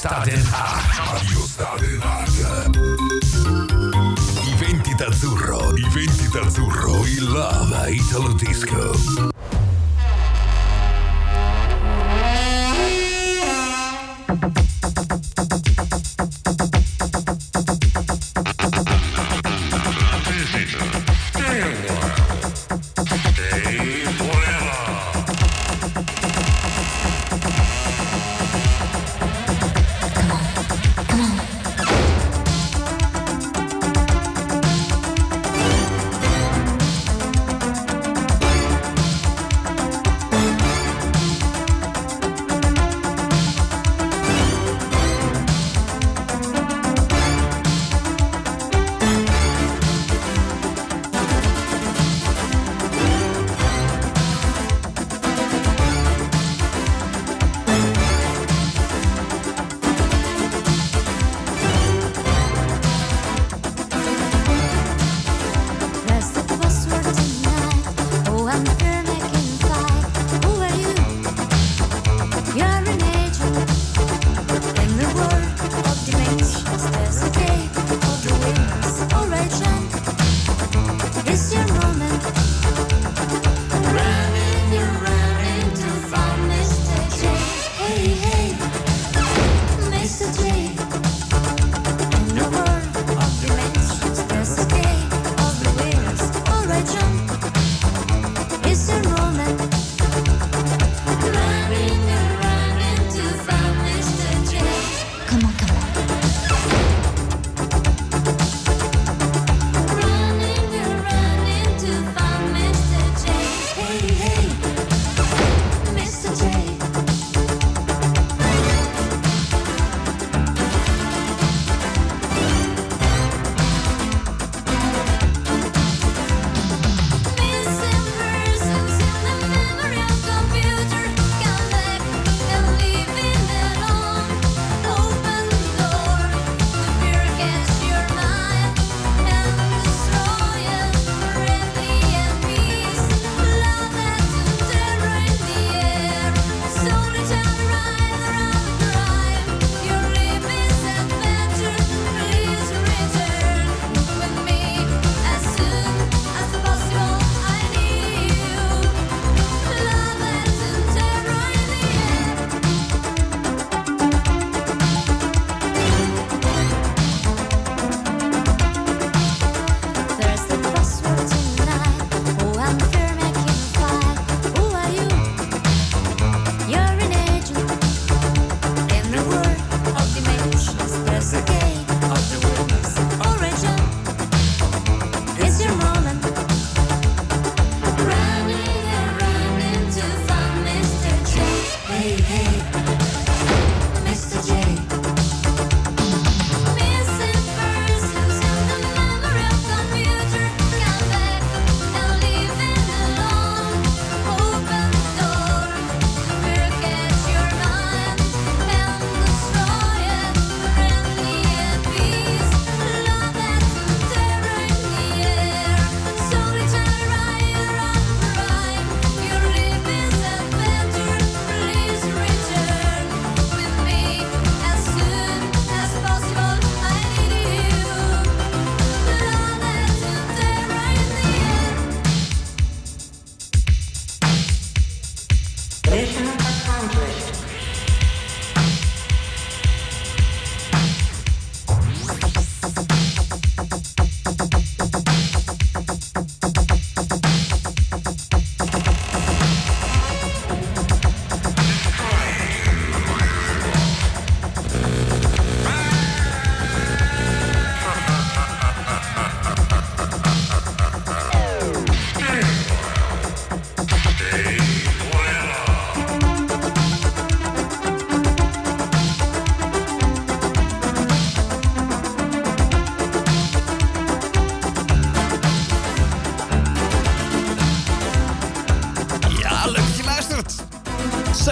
Stad in Haag. Radio Stad in Haag. Iventi d'Azzurro, il Love Italo Disco.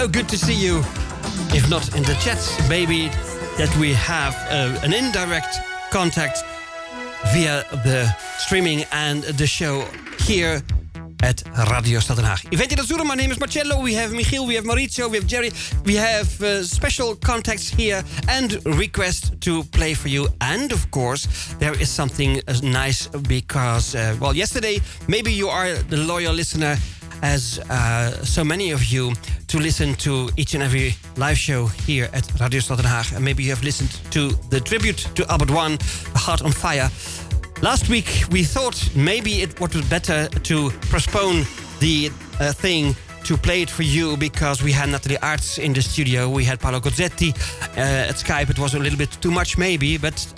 So good to see you. If not in the chat, maybe that we have an indirect contact via the streaming and the show here at Radio Stad Den Haag. Iventi Lazura, my name is Marcello. We have Michiel, we have Maurizio, we have Jerry. We have special contacts here and requests to play for you. And of course, there is something nice because, yesterday, maybe you are the loyal listener as so many of you to listen to each and every live show here at Radio Stad Den Haag. And maybe you have listened to the tribute to Albert One, Heart on Fire. Last week we thought maybe it would be better to postpone the thing to play it for you because we had Natalie Arts in the studio. We had Paolo Gozzetti at Skype. It was a little bit too much maybe, but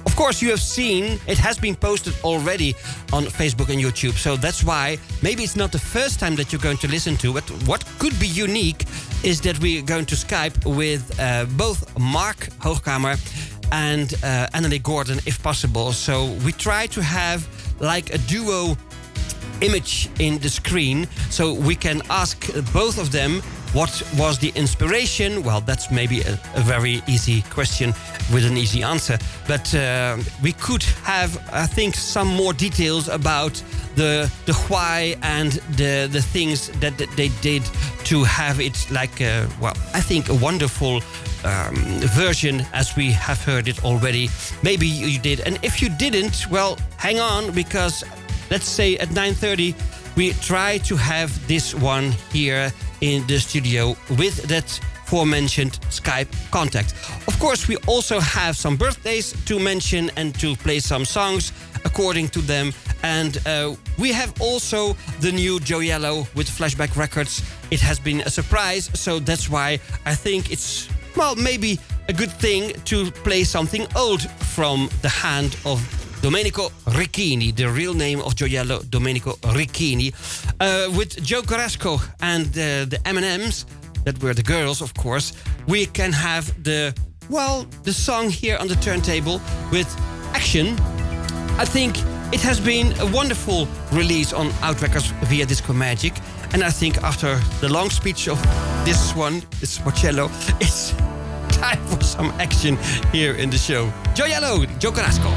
of course, you have seen it has been posted already on Facebook and YouTube. So that's why maybe it's not the first time that you're going to listen to it. What could be unique is that we're going to Skype with both Mark Hoogkamer and Annalie Gordon, if possible. So we try to have like a duo image in the screen so we can ask both of them what was the inspiration. Well, that's maybe a very easy question with an easy answer. But we could have, I think, some more details about the why and the things that they did to have it like, I think a wonderful version as we have heard it already. Maybe you did. And if you didn't, well, hang on, because let's say at 9:30 we try to have this one here in the studio with that aforementioned Skype contact. Of course, we also have some birthdays to mention and to play some songs according to them. And we have also the new Joyello with Flashback Records. It has been a surprise, so that's why I think it's, maybe a good thing to play something old from the hand of Domenico Ricchini, the real name of Joyello, Domenico Ricchini, with Joe Carrasco and the M&Ms, that were the girls, of course. We can have the song here on the turntable with Action. I think it has been a wonderful release on Out Records via Disco Magic. And I think after the long speech of this Marcello, it's time for some action here in the show. Joyello, Joe Carrasco.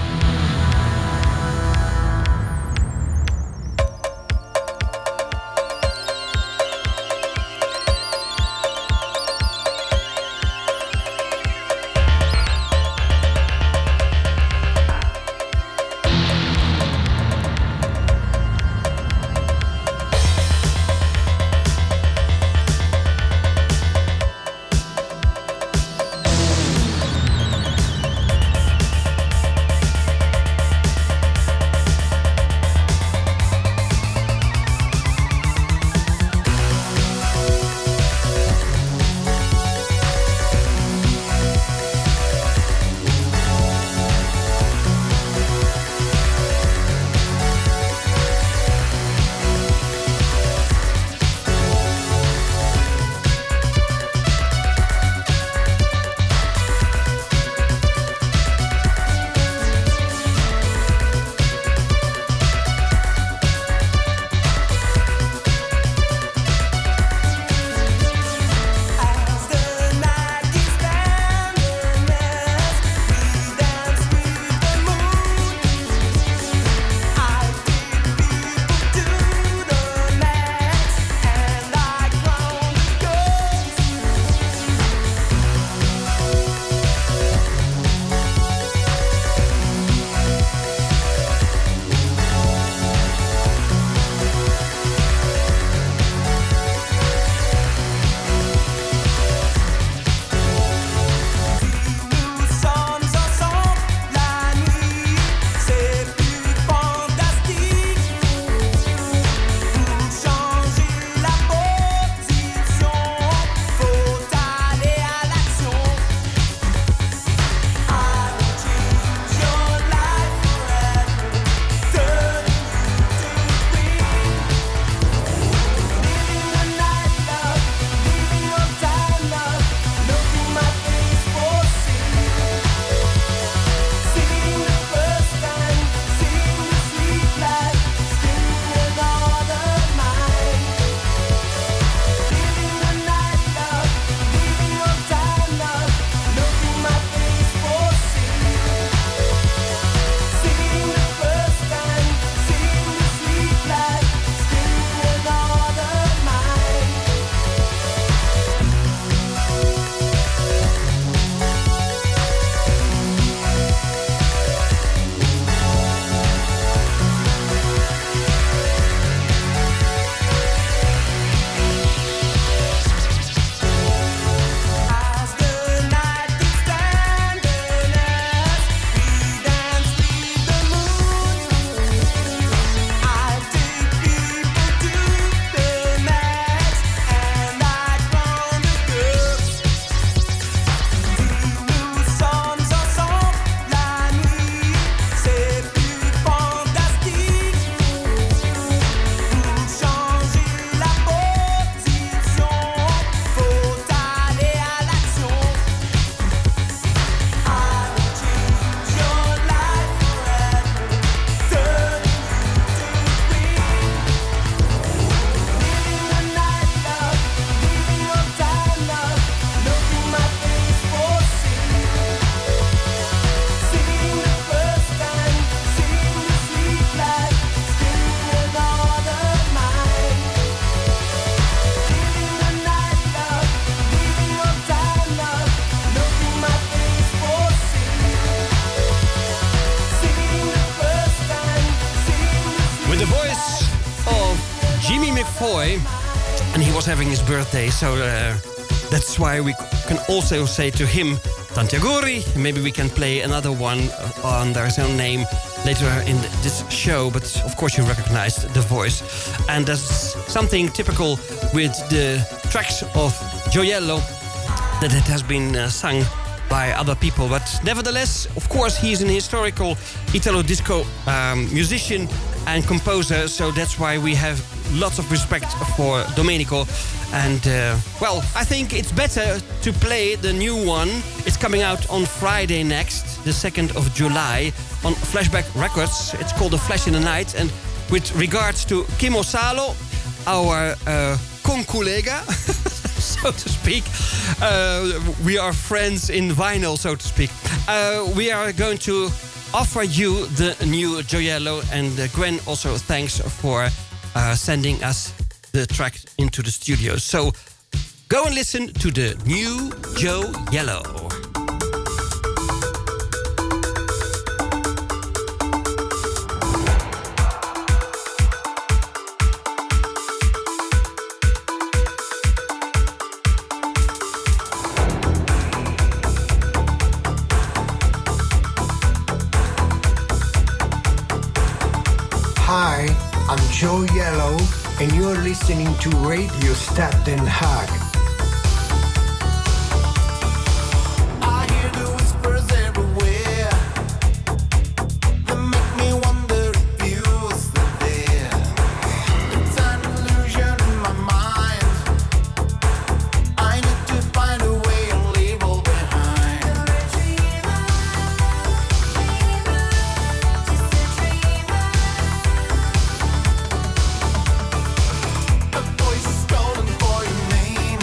Foy, and he was having his birthday, so that's why we can also say to him, Tanti auguri. Maybe we can play another one under his own name later in this show, but of course you recognized the voice. And there's something typical with the tracks of Gioiello, that it has been sung by other people. But nevertheless, of course, he's an historical Italo disco musician and composer, so that's why we have lots of respect for Domenico. And well, I think it's better to play the new one. It's coming out on Friday next, the 2nd of July, on Flashback Records. It's called A Flash in the Night. And with regards to Kim Osalo, our conculega, so to speak, we are friends in vinyl, so to speak. We are going to offer you the new Gioiello, and Gwen also thanks for sending us the track into the studio. So go and listen to the new Gioiello. Hi, I'm Gioiello, and you're listening to Radio Stad in Haag. I hear the whispers everywhere. They make me wonder if you were still there. It's an illusion in my mind. I need to find a way and leave all behind. A voice is calling for your name.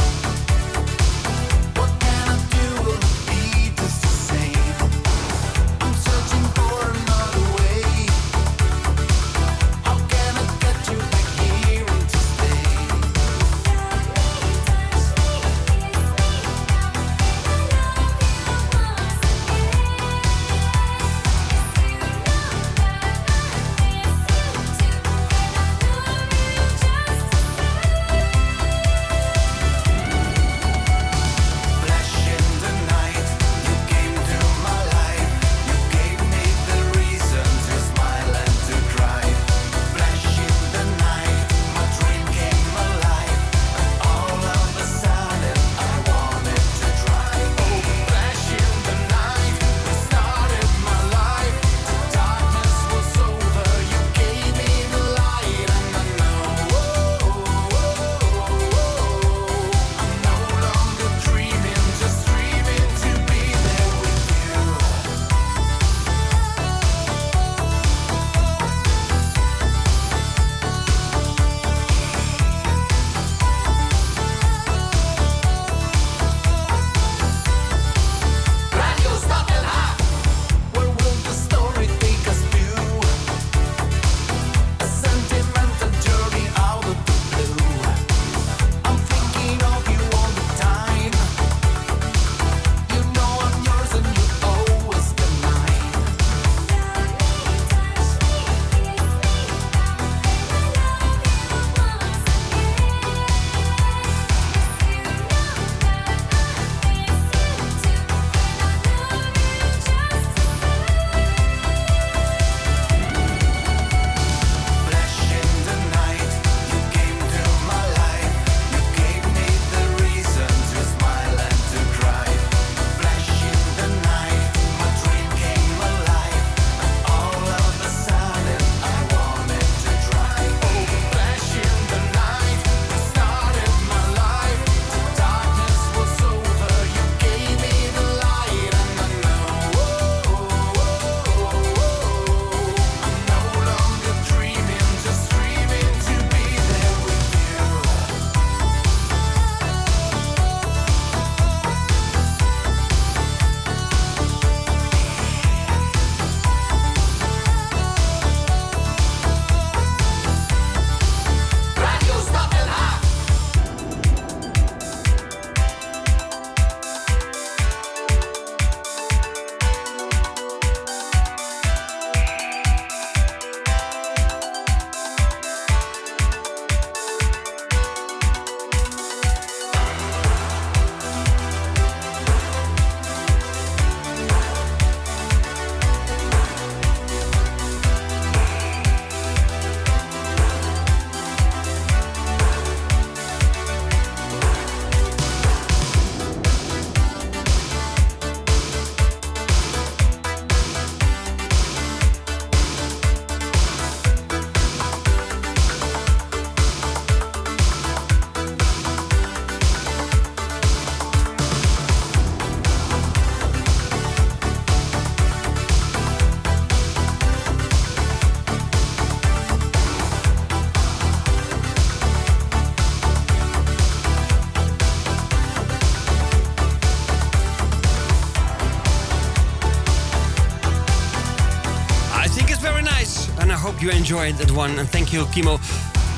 enjoyed that one. And thank you, Kimo,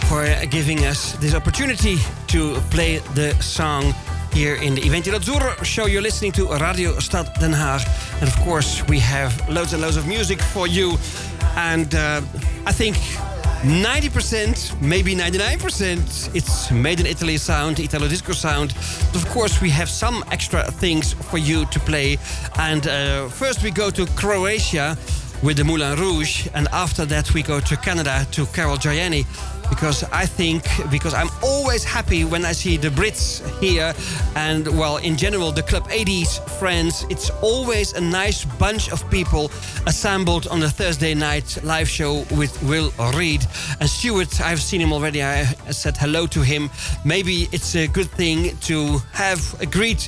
for giving us this opportunity to play the song here in the Iventi Azzurro show. You're listening to Radio Stad Den Haag. And of course, we have loads and loads of music for you. And I think 90%, maybe 99%, it's made in Italy sound, Italo disco sound. But of course, we have some extra things for you to play. And first we go to Croatia with the Moulin Rouge. And after that we go to Canada to Carol Gianni. Because I'm always happy when I see the Brits here. And well, in general, the Club 80s friends. It's always a nice bunch of people assembled on the Thursday night live show with Will Reed. And Stuart, I've seen him already. I said hello to him. Maybe it's a good thing to have agreed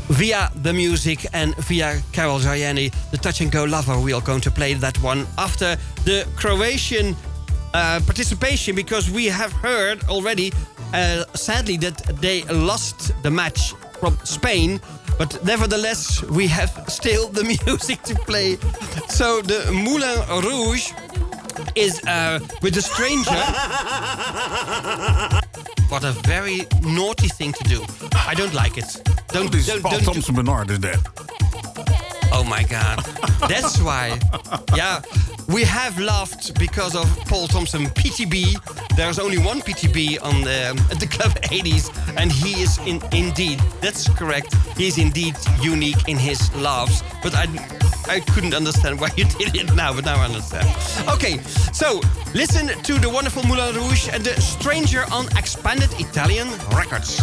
via the music and via Carol Gianni, the Touch and Go Lover. We are going to play that one after the Croatian participation, because we have heard already, sadly, that they lost the match from Spain. But nevertheless, we have still the music to play. So the Moulin Rouge is with the Stranger. What a very naughty thing to do. I don't like it. Don't Paul Thompson Bernard is dead. Oh my God. That's why. Yeah, we have laughed because of Paul Thompson PTB. There's only one PTB on the Club 80s, and he is indeed, that's correct, he's indeed unique in his laughs. But I couldn't understand why you did it now, but now I understand. Okay, so listen to the wonderful Moulin Rouge and the Stranger on Expanded Italian Records.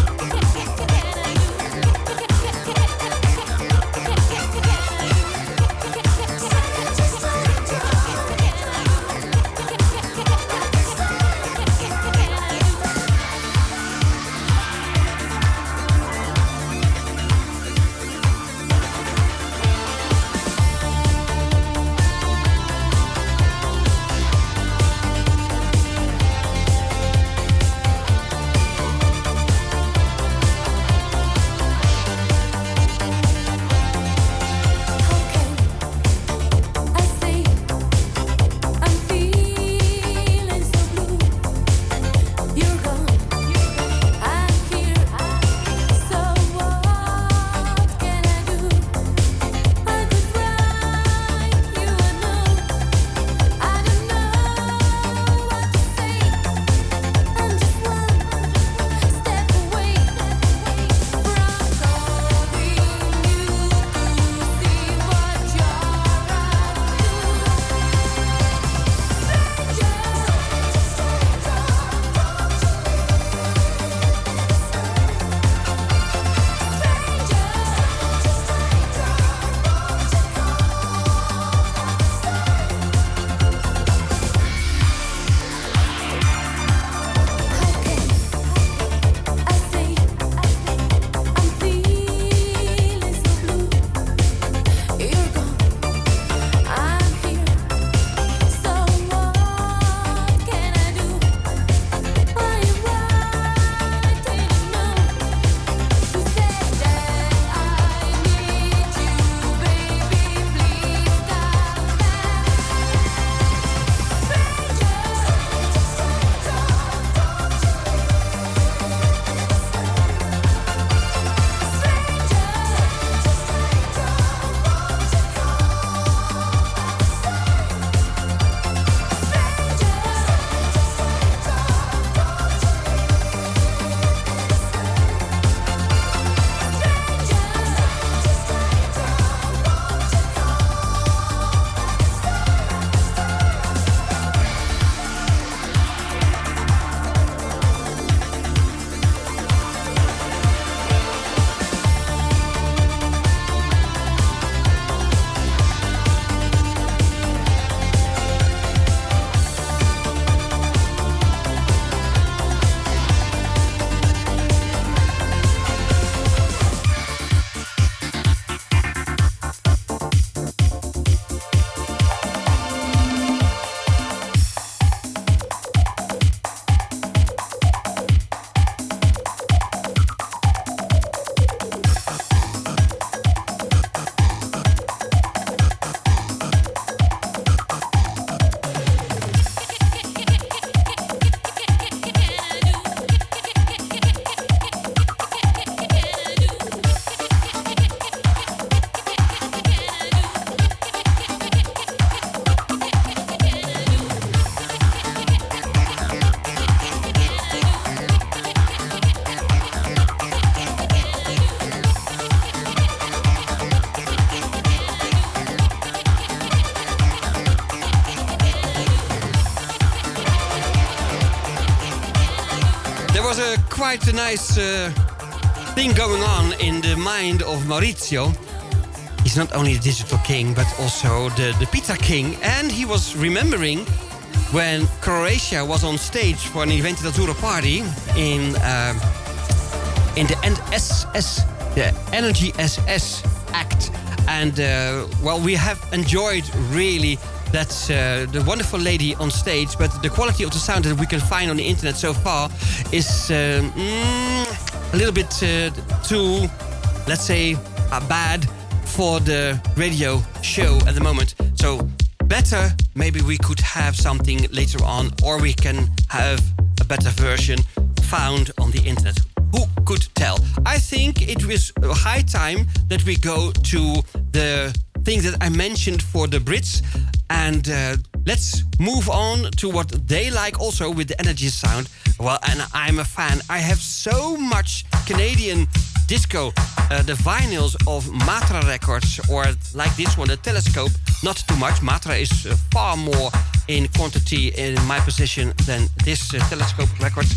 quite a nice thing going on in the mind of Maurizio. He's not only the digital king, but also the pizza king. And he was remembering when Croatia was on stage for an Iventi d'Azzurro party in the NSS, the Energy SS Act. And, well, we have enjoyed really the wonderful lady on stage, but the quality of the sound that we can find on the internet so far is a little bit too, let's say, bad for the radio show at the moment. So better, maybe we could have something later on, or we can have a better version found on the internet. Who could tell? I think it was high time that we go to the thing that I mentioned for the Brits, and let's move on to what they like also with the energy sound. Well, and I'm a fan. I have so much Canadian disco, the vinyls of Matra records, or like this one, the Telescope. Not too much. Matra is far more in quantity in my position than this Telescope record.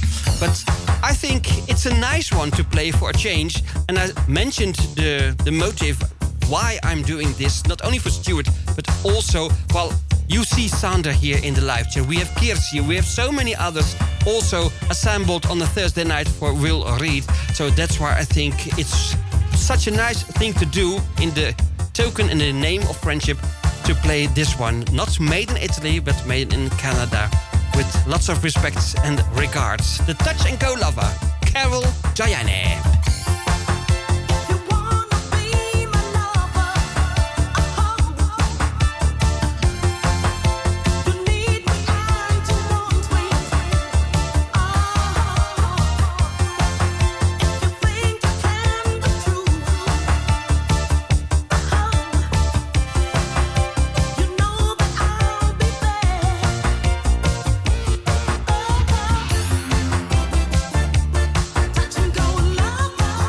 But I think it's a nice one to play for a change. And I mentioned the motive why I'm doing this, not only for Stuart, but also, well, you see Sander here in the live chat. We have Kirsi, we have so many others also assembled on a Thursday night for Will Read. So that's why I think it's such a nice thing to do in the token and the name of friendship to play this one. Not made in Italy, but made in Canada. With lots of respects and regards. The Touch and Go lover, Carol Gianni. Touch and go lover.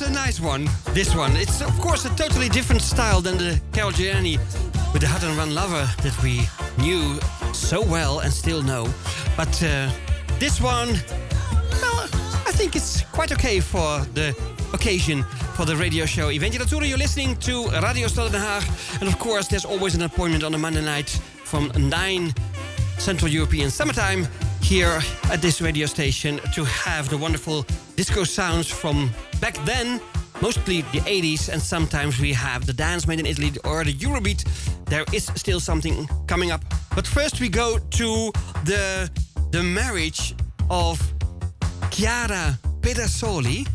a nice one. This one. It's, of course, a totally different style than the Carol Gianni with the Hot and Run Lover that we knew so well and still know. But this one, well, I think it's quite okay for the occasion, for the radio show Iventi Natura. You're listening to Radio Stad Den Haag. And of course, there's always an appointment on a Monday night from 9 Central European Summertime here at this radio station to have the wonderful disco sounds from back then, mostly the 80s, and sometimes we have the dance made in Italy or the Eurobeat. There is still something coming up. But first we go to the marriage of Chiara Pedersoli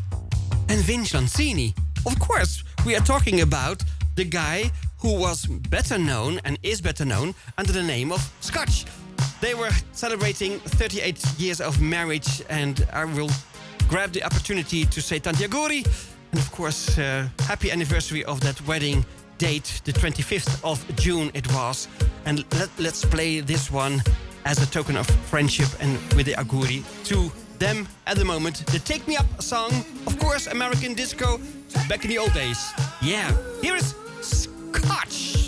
and Vince Lancini. Of course, we are talking about the guy who was better known and is better known under the name of Scotch. They were celebrating 38 years of marriage, and I will grab the opportunity to say tanti auguri. And of course, happy anniversary of that wedding date, the 25th of June it was. And let's play this one as a token of friendship and with the auguri to them at the moment. The Take Me Up song, of course, American disco back in the old days. Yeah, here is Scotch.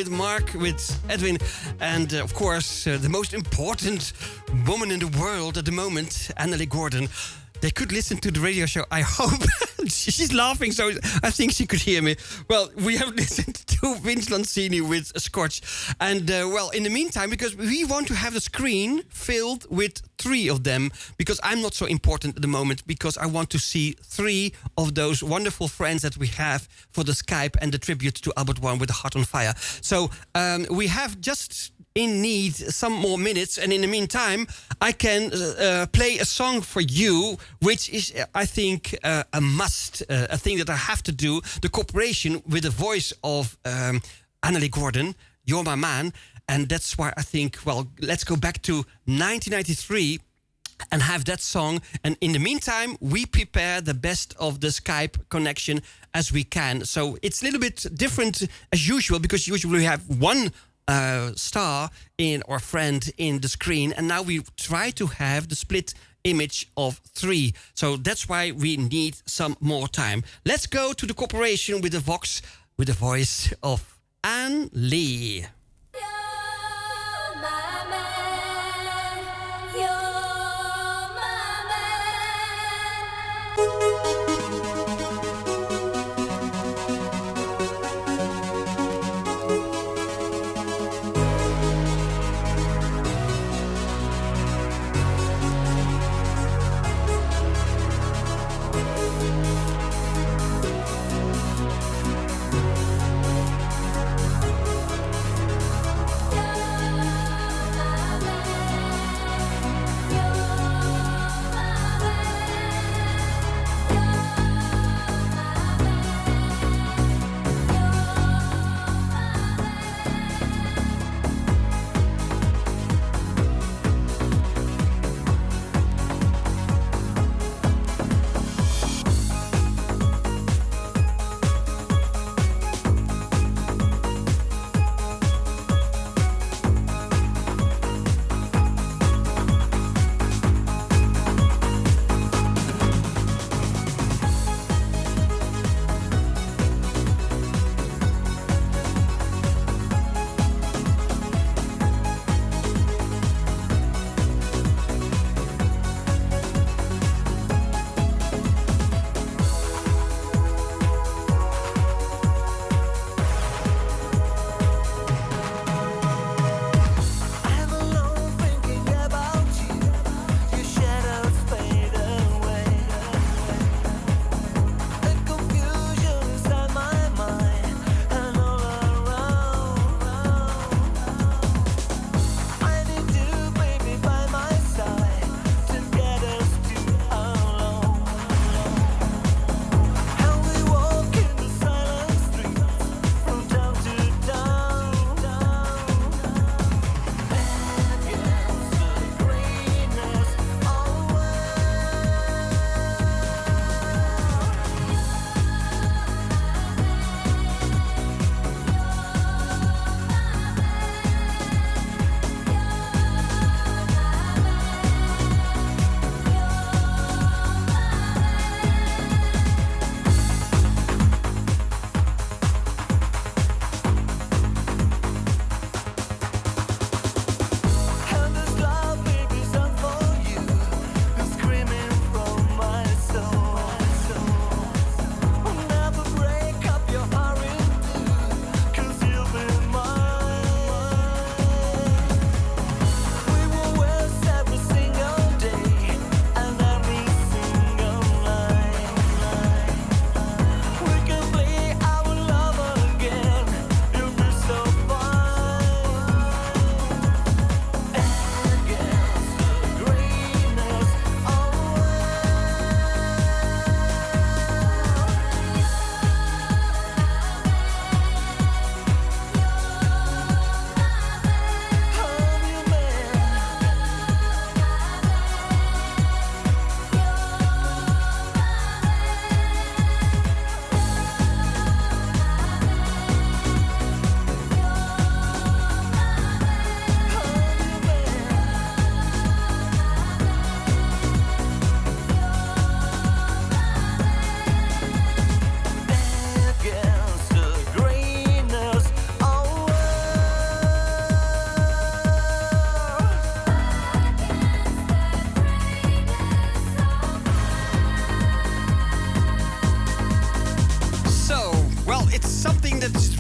with Mark, with Edwin, and of course, the most important woman in the world at the moment, Annalie Gordon. They could listen to the radio show, I hope. She's laughing, so I think she could hear me. Well, we have listened to Vince Lancini with Scotch. And, well, in the meantime, because we want to have the screen filled with 3 of them, because I'm not so important at the moment, because I want to see 3 of those wonderful friends that we have for the Skype and the tribute to Albert One with the Heart on Fire. So we have just in need some more minutes, and in the meantime I can play a song for you, which is I think a must, a thing that I have to do, the cooperation with the voice of Annalie Gordon, You're My Man. And that's why I think, well, let's go back to 1993 and have that song. And in the meantime, we prepare the best of the Skype connection as we can. So it's a little bit different as usual, because usually we have one star in or friend in the screen, and now we try to have the split image of 3. So that's why we need some more time. Let's go to the cooperation with the Vox, with the voice of Anne Lee.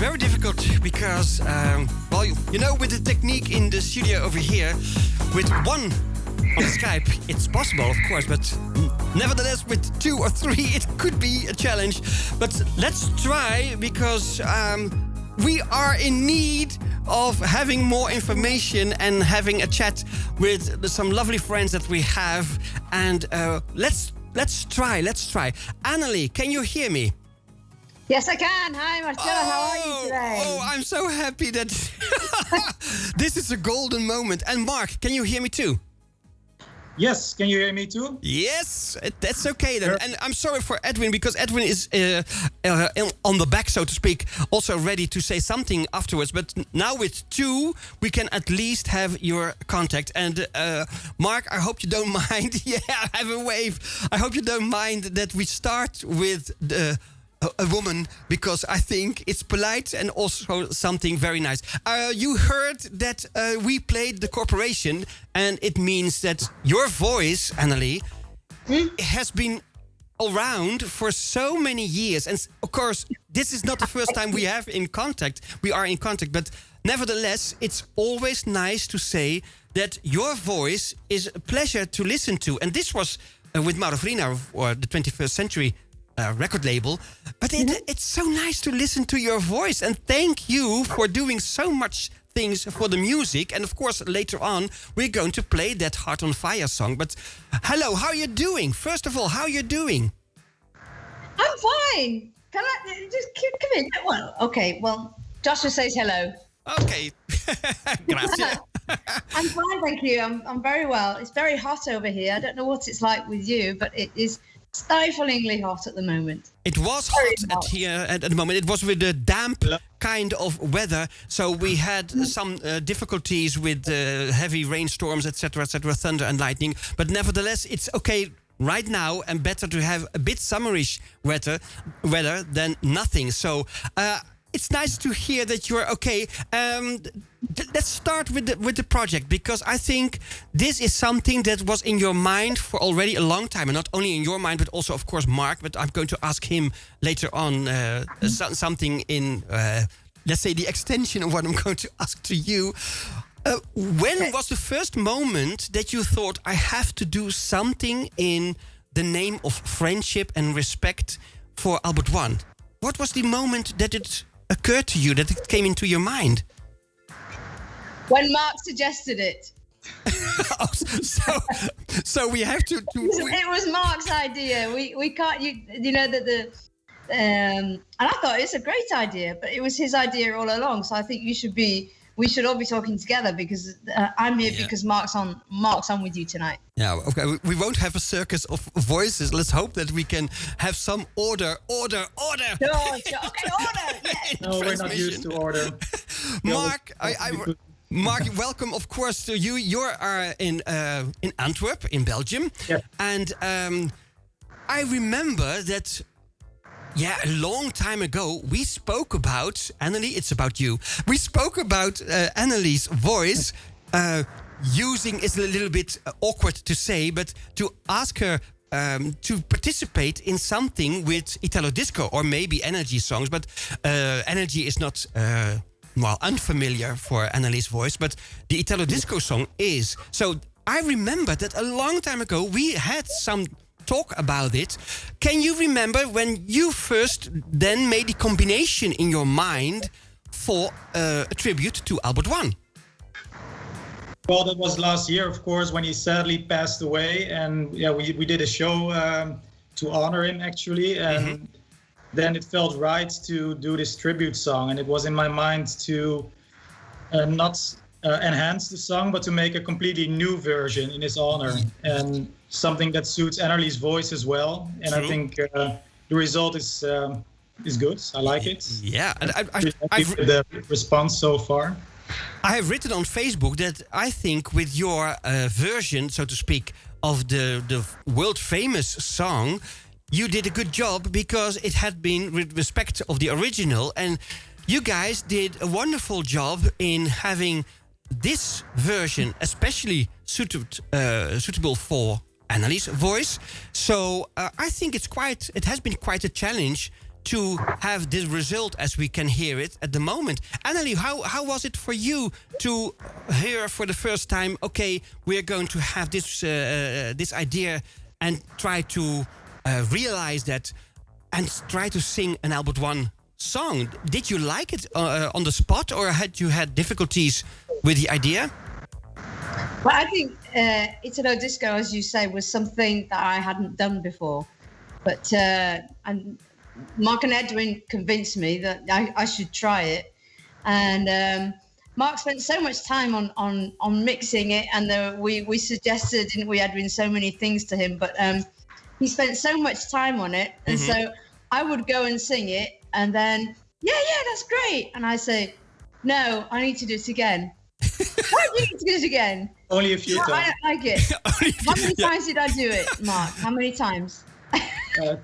very difficult because, well, you know, with the technique in the studio over here, with one on Skype, it's possible, of course, but nevertheless, with 2 or 3, it could be a challenge. But let's try, because we are in need of having more information and having a chat with some lovely friends that we have. And let's try. Annelie, can you hear me? Yes, I can. Hi, Marcello. How are you today? Oh, I'm so happy that this is a golden moment. And Mark, can you hear me too? Yes, can you hear me too? Yes, that's okay then. And I'm sorry for Edwin, because Edwin is on the back, so to speak, also ready to say something afterwards. But now with 2, we can at least have your contact. And Mark, I hope you don't mind. Yeah, have a wave. I hope you don't mind that we start with a woman, because I think it's polite and also something very nice. You heard that we played the corporation, and it means that your voice, Annelie, has been around for so many years. And of course, this is not the first time we are in contact, but nevertheless, it's always nice to say that your voice is a pleasure to listen to. And this was with Mauro or the 21st Century record label, but it's so nice to listen to your voice, and thank you for doing so much things for the music. And of course, later on we're going to play that Heart on Fire song. But hello, how are you doing? First of all, how are you doing? I'm fine. Can I just come in? Well, okay. Well, Joshua says hello. Okay. Gracias. I'm fine, thank you. I'm very well. It's very hot over here. I don't know what it's like with you, but it is stiflingly hot at the moment. It was hot here at the moment. It was with the damp kind of weather, so we had some difficulties with heavy rainstorms, etc., thunder and lightning. But nevertheless, it's okay right now, and better to have a bit summerish weather than nothing. So it's nice to hear that you're okay. Let's start with the project, because I think this is something that was in your mind for already a long time, and not only in your mind, but also, of course, Mark. But I'm going to ask him later on something in, let's say, the extension of what I'm going to ask to you. When was the first moment that you thought, I have to do something in the name of friendship and respect for Albert One? What was the moment that it occurred to you, that it came into your mind? When Mark suggested it. so we have to. It was Mark's idea. We can't. You know that and I thought it's a great idea, but it was his idea all along. So I think we should all be talking together, because I'm here because Mark's on with you tonight. Yeah, okay. We won't have a circus of voices. Let's hope that we can have some order. Sure. Okay, order. Yes. No, we're not used to order. Mark, Mark, welcome, of course, to you. You are in Antwerp, in Belgium. Yeah. And I remember that, a long time ago, we spoke about, Annelie, it's about you. We spoke about Annelie's voice. Using is a little bit awkward to say, but to ask her to participate in something with Italo Disco or maybe Energy songs. But Energy is not unfamiliar for Annelie's voice, but the Italo Disco song is. So I remember that a long time ago we had some talk about it. Can you remember when you first then made the combination in your mind for a tribute to Albert One? Well, that was last year, of course, when he sadly passed away, and we did a show to honor him, actually, and then it felt right to do this tribute song, and it was in my mind to not enhance the song, but to make a completely new version in his honor, and something that suits Annelie's voice as well. And True. I think the result is good. I like it. Yeah, and I've the response so far. I have written on Facebook that I think with your version, so to speak, of the world famous song, you did a good job, because it had been with respect of the original, and you guys did a wonderful job in having this version especially suitable for Annelie's voice. So I think it has been quite a challenge to have this result as we can hear it at the moment. Annelie, how was it for you to hear for the first time, okay, we're going to have this idea and try to realize that and try to sing an Albert One song? Did you like it on the spot, or had you had difficulties with the idea? Well, I think Italo Disco, as you say, was something that I hadn't done before. But and Mark and Edwin convinced me that I should try it. And Mark spent so much time on mixing it, and we suggested, didn't we, Edwin, so many things to him. But he spent so much time on it. And so I would go and sing it, and then, yeah, that's great. And I say, no, I need to do it again. Why do you need to do it again? Only a few I times. don't like it. How many times did I do it, Mark? How many times?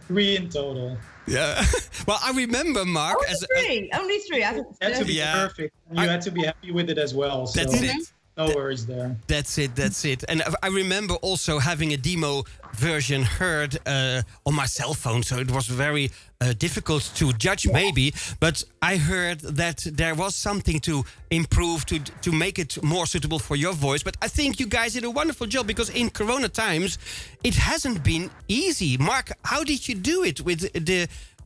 3 in total. Yeah. Well, I remember Mark Only three. I think It had to be perfect. And you had to be happy with it as well. So That's it. no worries there. That's it. And I remember also having a demo version heard on my cell phone, so it was very difficult to judge maybe, but I heard that there was something to improve to make it more suitable for your voice. But I think you guys did a wonderful job, because in Corona times, it hasn't been easy. Mark, how did you do it with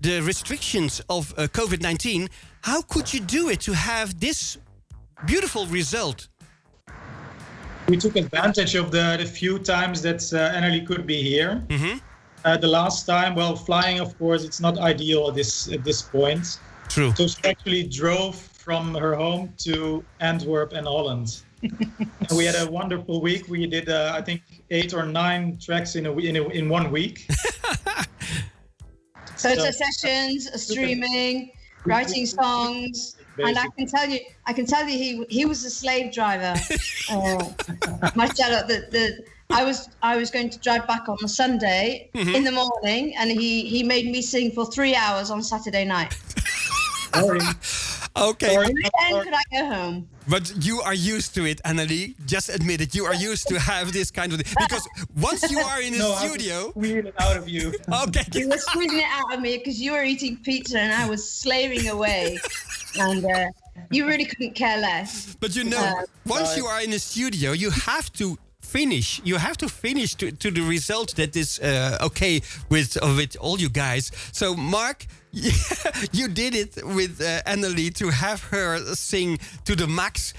the restrictions of COVID-19? How could you do it to have this beautiful result? We took advantage of the few times that Annelie could be here. The last time, well, flying, of course, it's not ideal at this point. True. So she actually drove from her home to Antwerp and Holland. And we had a wonderful week. We did, I think, 8 or 9 tracks in 1 week. Photo sessions, streaming, writing songs. And I can tell you, he was a slave driver. Marcello, I was going to drive back on a Sunday in the morning, and he made me sing for 3 hours on Saturday night. Okay. And then could I go home? But you are used to it, Annelie. Just admit it. You are used to have this kind of... Because once you are in a studio... I was squeezing it out of you. Okay. You were squeezing it out of me because you were eating pizza and I was slaving away. And you really couldn't care less. But you know, once you are in a studio, you have to finish. You have to finish to the result that is okay with all you guys. So, Mark, you did it with Annelie to have her sing to the max.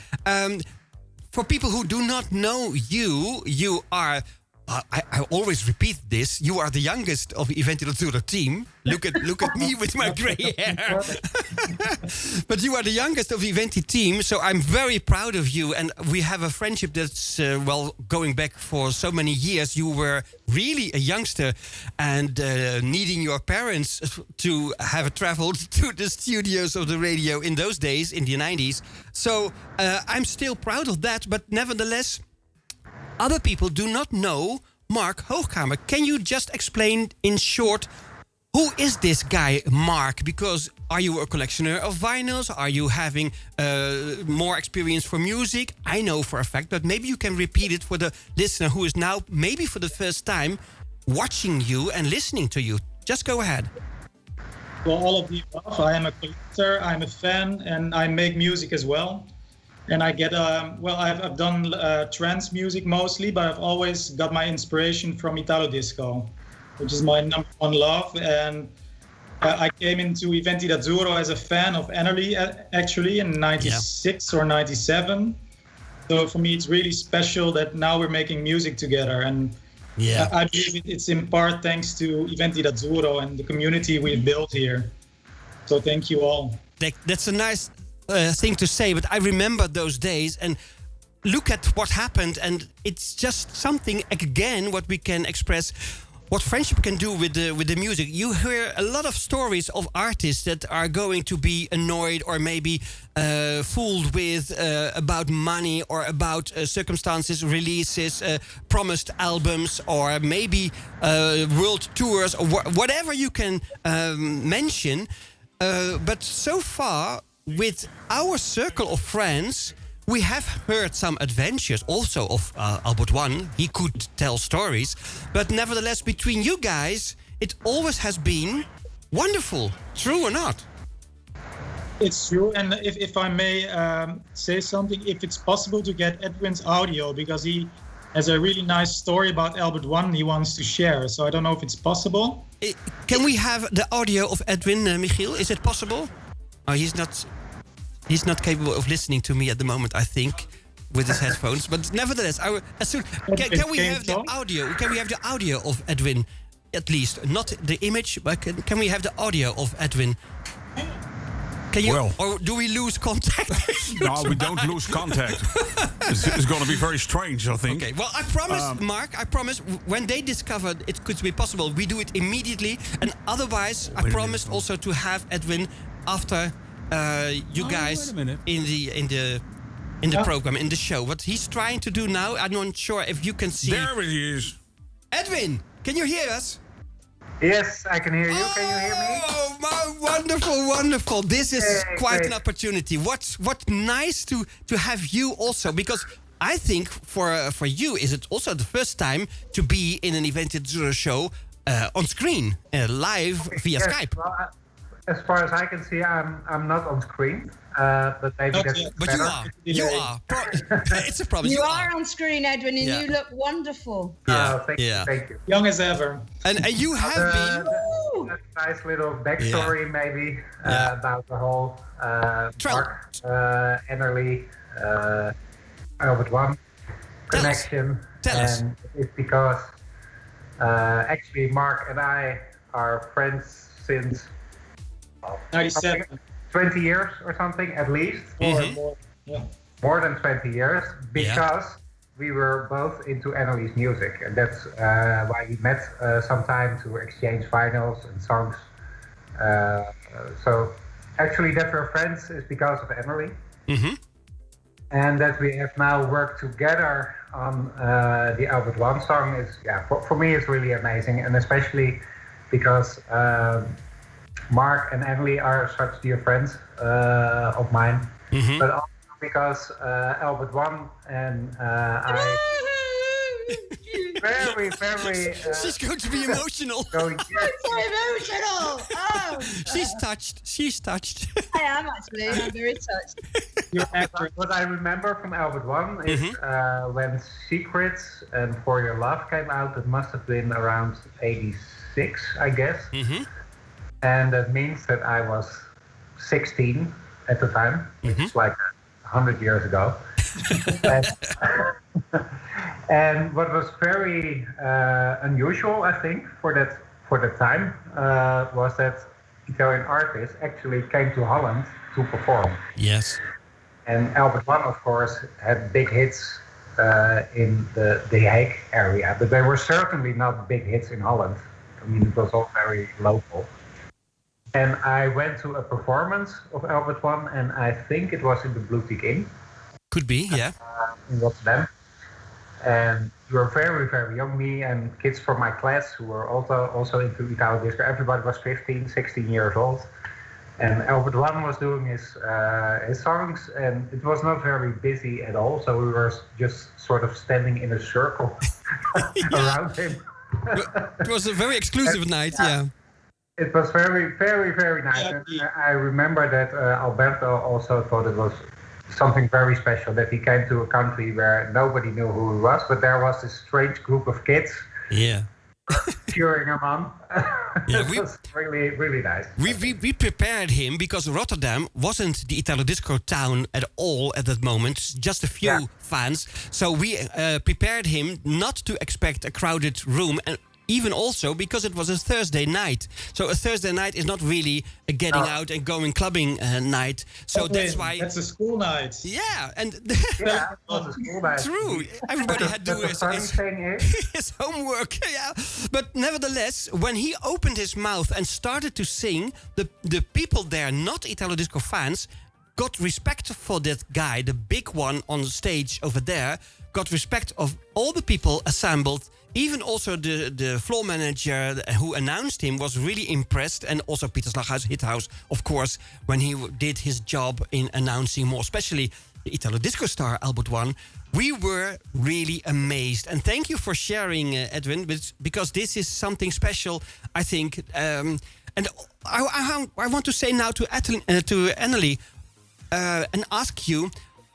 For people who do not know you, you are... I always repeat this. You are the youngest of Iventi team. Look at me with my gray hair. But you are the youngest of Iventi team, so I'm very proud of you. And we have a friendship that's going back for so many years. You were really a youngster, and needing your parents to have traveled to the studios of the radio in those days, in the 90s. So I'm still proud of that. But nevertheless, other people do not know Mark Hoogkamer. Can you just explain in short, who is this guy, Mark? Because are you a collectioner of vinyls? Are you having more experience for music? I know for a fact, but maybe you can repeat it for the listener who is now, maybe for the first time, watching you and listening to you. Just go ahead. Well, all of the above. I am a collector, I'm a fan, and I make music as well. And I get, I've done trance music mostly, but I've always got my inspiration from Italo Disco, which is my number one love. And I came into Iventi d'Azzurro as a fan of Annelie, actually, in 96 or 97. So for me, it's really special that now we're making music together. And I believe it's in part thanks to Iventi d'Azzurro and the community we've built here. So thank you all. That's a nice thing to say, but I remember those days and look at what happened, and it's just something again what we can express, what friendship can do with the music. You hear a lot of stories of artists that are going to be annoyed or maybe fooled with about money or about circumstances, releases, promised albums, or maybe world tours, or whatever you can mention. But so far, with our circle of friends, we have heard some adventures also of Albert One. He could tell stories. But nevertheless, between you guys, it always has been Wonderful. True or not? It's true, and if I may say something, if it's possible to get Edwin's audio, because he has a really nice story about Albert One he wants to share. So I don't know if it's possible. Can we have the audio of Edwin, Michiel? Is it possible? Oh, he's not capable of listening to me at the moment, I think, with his headphones. But nevertheless, can we have the audio? Can we have the audio of Edwin, at least? Not the image, but can we have the audio of Edwin? Can you, or do we lose contact? No, we don't lose contact. It's going to be very strange, I think. Okay, well, I promise, Mark, when they discover it could be possible, we do it immediately. And otherwise, I promised also to have Edwin after you guys in the program, in the show. What he's trying to do now, I'm not sure if you can see. There he is. Edwin, can you hear us? Yes, I can hear you. Can you hear me? Oh, wonderful, wonderful. This is quite an opportunity. What nice to have you also, because I think for you is it also the first time to be in an Iventi Zero show on screen, live via Skype. Well, as far as I can see, I'm not on screen, but maybe that's better. But you are. It's a problem. You are on screen, Edwin, and you look wonderful. Yeah, thank you. Young as ever. And you have been. A nice little backstory, maybe, about the whole Mark, Enerly, Albert One connection. Tell us. And it's because actually Mark and I are friends since 97. 20 years or something, at least. More than 20 years, because we were both into Annelies music, and that's why we met sometime to exchange vinyls and songs. So actually that we're friends is because of Annelie. And that we have now worked together on the Albert One song is, for me it's really amazing, and especially because Mark and Annelie are such dear friends of mine, but also because Albert One and I very she's going to be emotional. So emotional. Oh, She's touched. I am actually. I'm very touched. What I remember from Albert One is when Secrets and For Your Love came out. It must have been around '86, I guess. And that means that I was 16 at the time, which is like 100 years ago. And what was very unusual, I think, for that time, was that Italian artists actually came to Holland to perform. Yes. And Albert One, of course, had big hits in the Haag area, but they were certainly not big hits in Holland. I mean, it was all very local. And I went to a performance of Albert One, and I think it was in the Blue Tick Inn. Could be, yeah. In Rotterdam. And we were very, very young, me and kids from my class who were also into Italo disco. Everybody was 15, 16 years old. And Albert One was doing his songs, and it was not very busy at all. So we were just sort of standing in a circle around him. It was a very exclusive night, yeah. It was very, very, very nice. And I remember that Alberto also thought it was something very special that he came to a country where nobody knew who he was, but there was this strange group of kids cheering him on. It was really, really nice. We prepared him because Rotterdam wasn't the Italo disco town at all at that moment, just a few fans. So we prepared him not to expect a crowded room, and even also because it was a Thursday night. So a Thursday night is not really a getting out and going clubbing night. So that's why... That's a school night. Yeah, and... it was a school night. True. Everybody had to do his homework. Yeah. But nevertheless, when he opened his mouth and started to sing, the people there, not Italo Disco fans, got respect for that guy, the big one on the stage over there, got respect of all the people assembled even also the floor manager who announced him was really impressed, and also Peter Slaghuis Hithouse, of course, when he did his job in announcing more, especially the Italo disco star Albert One. We were really amazed, and thank you for sharing, Edwin, because this is something special, I think. And I want to say now to Annelie and ask you,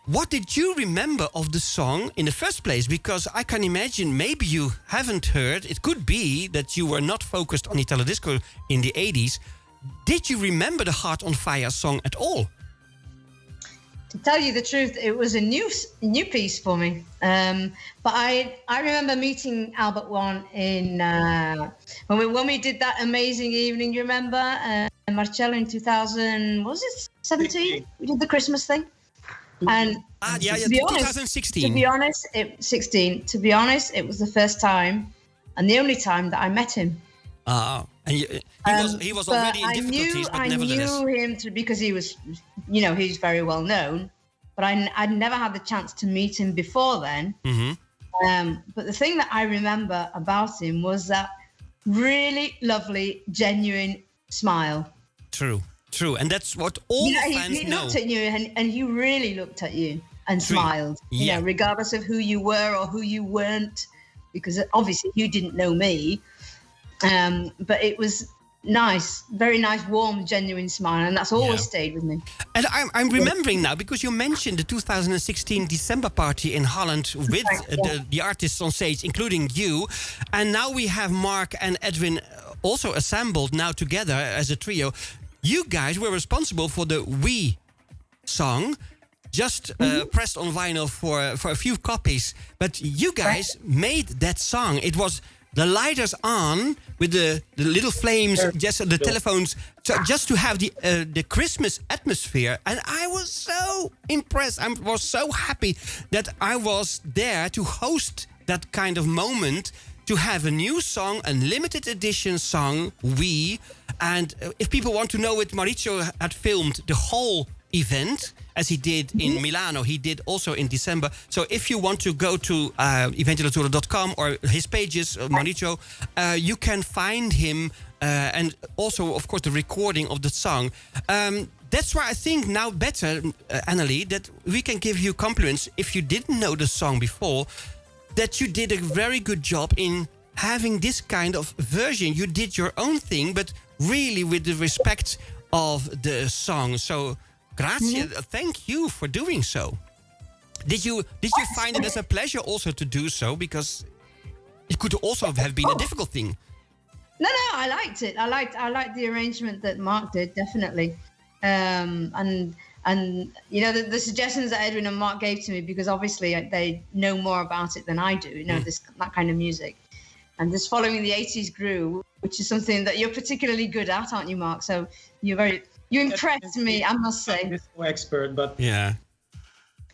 what did you remember of the song in the first place? Because I can imagine maybe you haven't heard. It could be that you were not focused on Italo disco in the 80s. Did you remember the Heart on Fire song at all? To tell you the truth, it was a new piece for me. But I remember meeting Albert One in when we did that amazing evening. You remember Marcello in 2000? Was it 17? We did the Christmas thing. And to be honest, 2016. To be honest, 16. To be honest, it was the first time and the only time that I met him. And he was already in difficulties, but nevertheless. I knew him because he was, he's very well known. But I'd never had the chance to meet him before then. Mm-hmm. But the thing that I remember about him was that really lovely, genuine smile. True, and that's what all fans he know. Looked at you, and he really looked at you and smiled. Yeah. Regardless of who you were or who you weren't, because obviously you didn't know me. But it was nice, very nice, warm, genuine smile, and that's always stayed with me. And I'm remembering now, because you mentioned the 2016 December party in Holland with the artists on stage, including you. And now we have Mark and Edwin also assembled now together as a trio. You guys were responsible for the We song, just pressed on vinyl for a few copies. But you guys made that song. It was the lighters on with the little flames, just the telephones, just to have the Christmas atmosphere. And I was so impressed. I was so happy that I was there to host that kind of moment, to have a new song, a limited edition song, We. And if people want to know it, Maurizio had filmed the whole event, as he did in Milano. He did also in December. So if you want to go to eventilaturo.com or his pages, Maurizio, you can find him and also, of course, the recording of the song. That's why I think now better, Annelie, that we can give you compliments if you didn't know the song before, that you did a very good job in having this kind of version. You did your own thing, but really with the respect of the song. So, grazie. Thank you for doing so. Did you find it as a pleasure also to do so? Because it could also have been a difficult thing. No, I liked it. I liked the arrangement that Mark did, definitely. And the suggestions that Edwin and Mark gave to me, because obviously they know more about it than I do, that kind of music. And just following the 80s groove, which is something that you're particularly good at, aren't you, Mark? So you impressed me, I must say. I'm no expert, but yeah.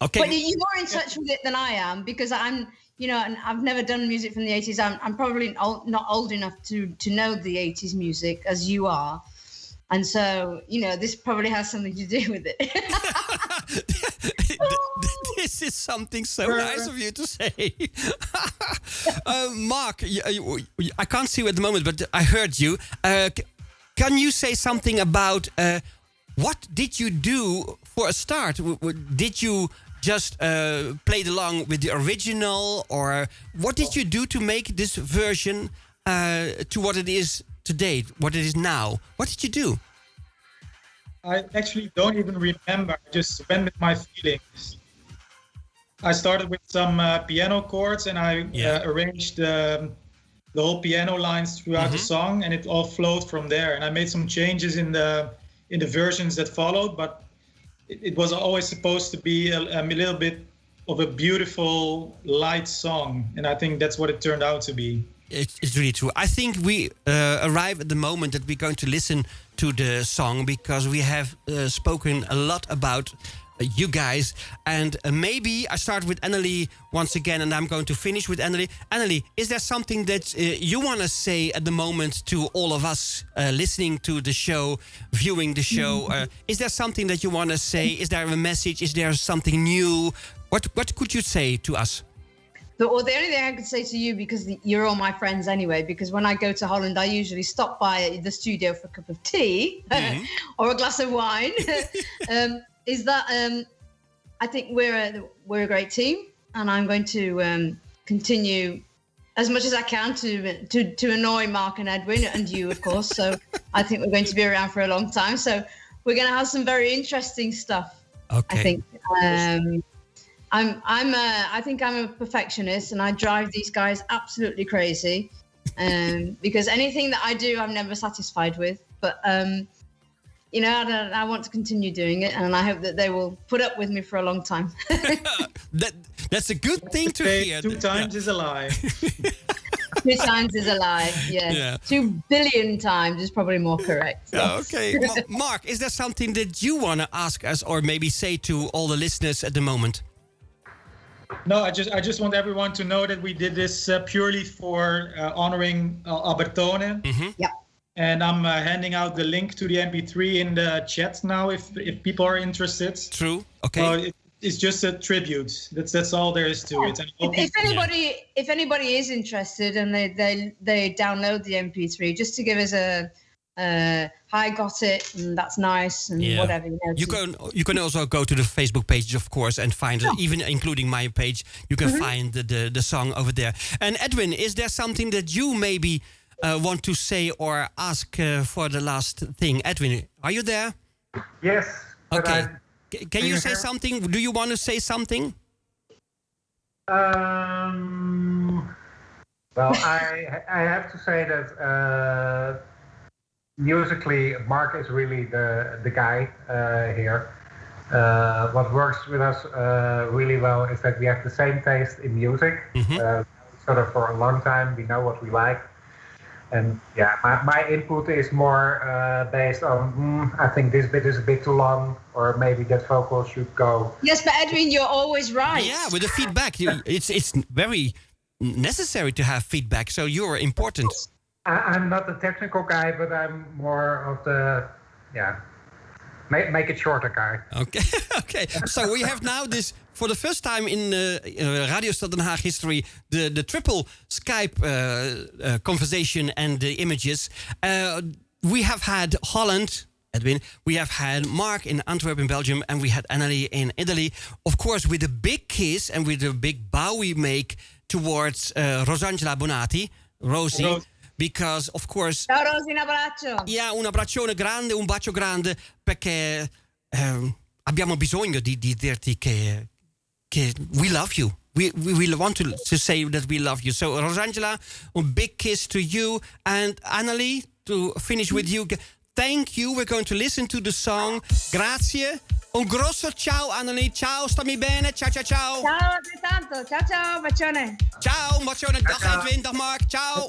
Okay. But you're more in touch with it than I am, because I'm, and I've never done music from the 80s. I'm probably not old enough to know the 80s music as you are. And so, this probably has something to do with it. This is something so nice of you to say. Mark, I can't see you at the moment, but I heard you. Can you say something about what did you do for a start? Did you just play along with the original, or what did you do to make this version to what it is today, what it is now? What did you do? I actually don't even remember. I just went with my feelings. I started with some piano chords, and I arranged the whole piano lines throughout the song, and it all flowed from there. And I made some changes in the versions that followed, but it was always supposed to be a little bit of a beautiful, light song, and I think that's what it turned out to be. It's really true. I think we arrive at the moment that we're going to listen to the song, because we have spoken a lot about you guys. And maybe I start with Annelie once again, and I'm going to finish with Annelie. Annelie, is there something that you want to say at the moment to all of us listening to the show, viewing the show? Is there something that you want to say? Is there a message? Is there something new? What could you say to us? the only thing I could say to you, because you're all my friends anyway, because when I go to Holland, I usually stop by the studio for a cup of tea or a glass of wine. Is that I think we're a great team, and I'm going to continue as much as I can to annoy Mark and Edwin and you, of course. So I think we're going to be around for a long time. So we're going to have some very interesting stuff. Okay. I think. I think I'm a perfectionist, and I drive these guys absolutely crazy. Because anything that I do, I'm never satisfied with. But I want to continue doing it, and I hope that they will put up with me for a long time. That's a good thing to hear. 2 times is a lie. 2 times is a lie. Yeah. 2 billion times is probably more correct. Yes. Okay. Mark, is there something that you want to ask us, or maybe say to all the listeners at the moment? No, I just want everyone to know that we did this purely for honoring Albertone. Yeah. And I'm handing out the link to the MP3 in the chat now if people are interested. True. Okay. Well, it's just a tribute. That's all there is to it. And If anybody is interested and they download the MP3, just to give us a I got it, and that's nice, and whatever. You can also go to the Facebook page, of course, and find it, even including my page. You can find the song over there. And Edwin, is there something that you maybe want to say or ask for the last thing? Edwin, are you there? Yes. Okay. Can you say something? Do you want to say something? Well, I have to say that musically, Mark is really the guy here. What works with us really well is that we have the same taste in music. Sort of for a long time, we know what we like. And my input is more based on, I think this bit is a bit too long, or maybe that vocal should go. Yes, but Edwin, you're always right. Yeah, with the feedback. It's very necessary to have feedback, so you're important. I'm not the technical guy, but I'm more of the, make it shorter guy. Okay. So we have now this, for the first time in Radio Stad Den Haag history, the triple Skype conversation and the images. We have had Holland, Edwin. We have had Mark in Antwerp in Belgium, and we had Annelie in Italy. Of course, with a big kiss and with a big bow we make towards Rosangela Bonatti, Rosie. Because, of course... Ciao Rosie, un abbraccio. Yeah, un abbraccione grande, un bacio grande, perché abbiamo bisogno di dirti che we love you. We want to say that we love you. So, Rosangela, a big kiss to you. And Annelie, to finish with you, thank you. We're going to listen to the song. Grazie. Un grosso ciao, Annelie. Ciao, stammi bene. Ciao, ciao, ciao. Ciao, altrettanto. Ciao, ciao, bacione. Ciao, un bacione. Dag Edwin, dag Mark. Ciao.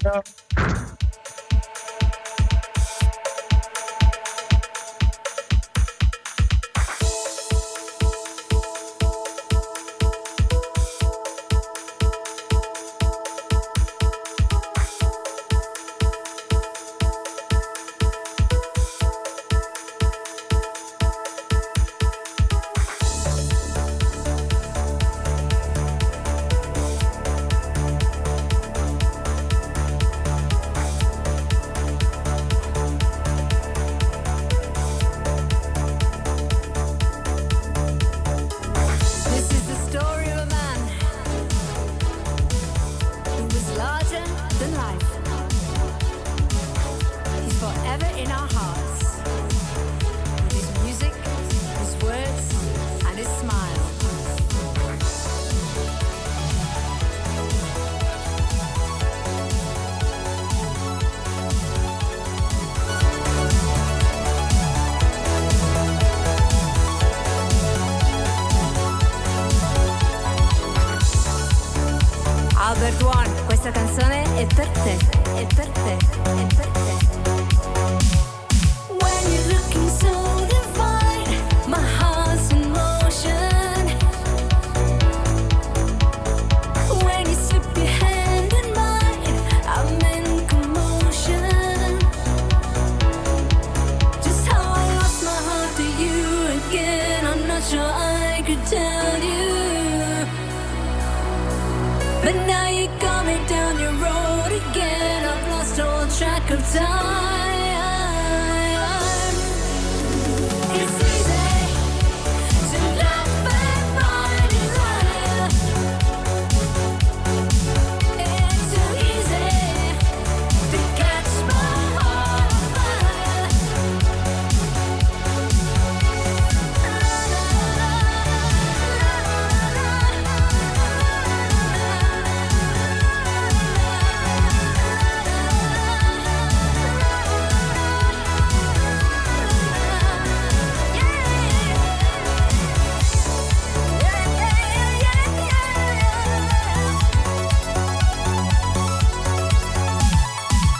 It's easy to love and find desire. It's too easy to catch my heart on fire.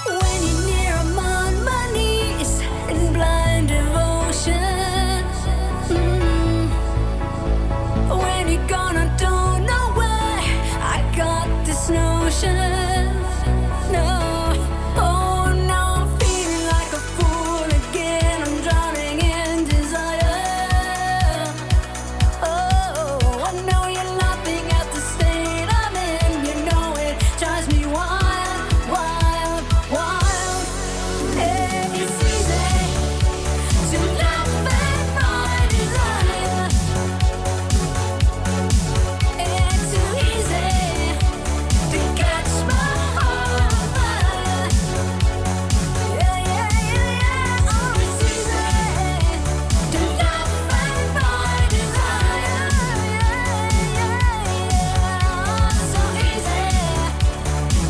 When you're near, I'm on my knees in blind devotion. When you're gone, I don't know where I got this notion. No, oh no, I'm feeling like a fool again. I'm drowning in desire. Oh, I know you're laughing at the state I'm in. You know it drives me wild, wild, wild. It's easy to love and find desire. It's too easy to catch my heart on fire. Yeah, yeah, yeah, yeah. Oh, it's easy to love and find desire. Yeah, yeah, yeah. So easy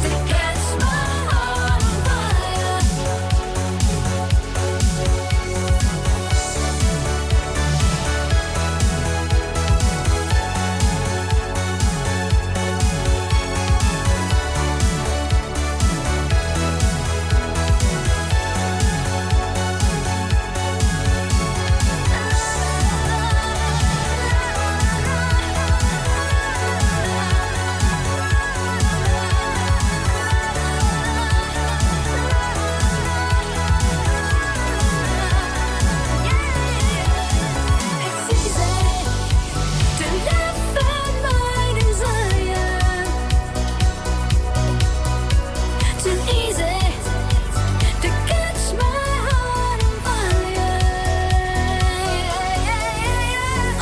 to catch my heart on fire. It's easy to love and find desire. Too easy to catch my heart on fire.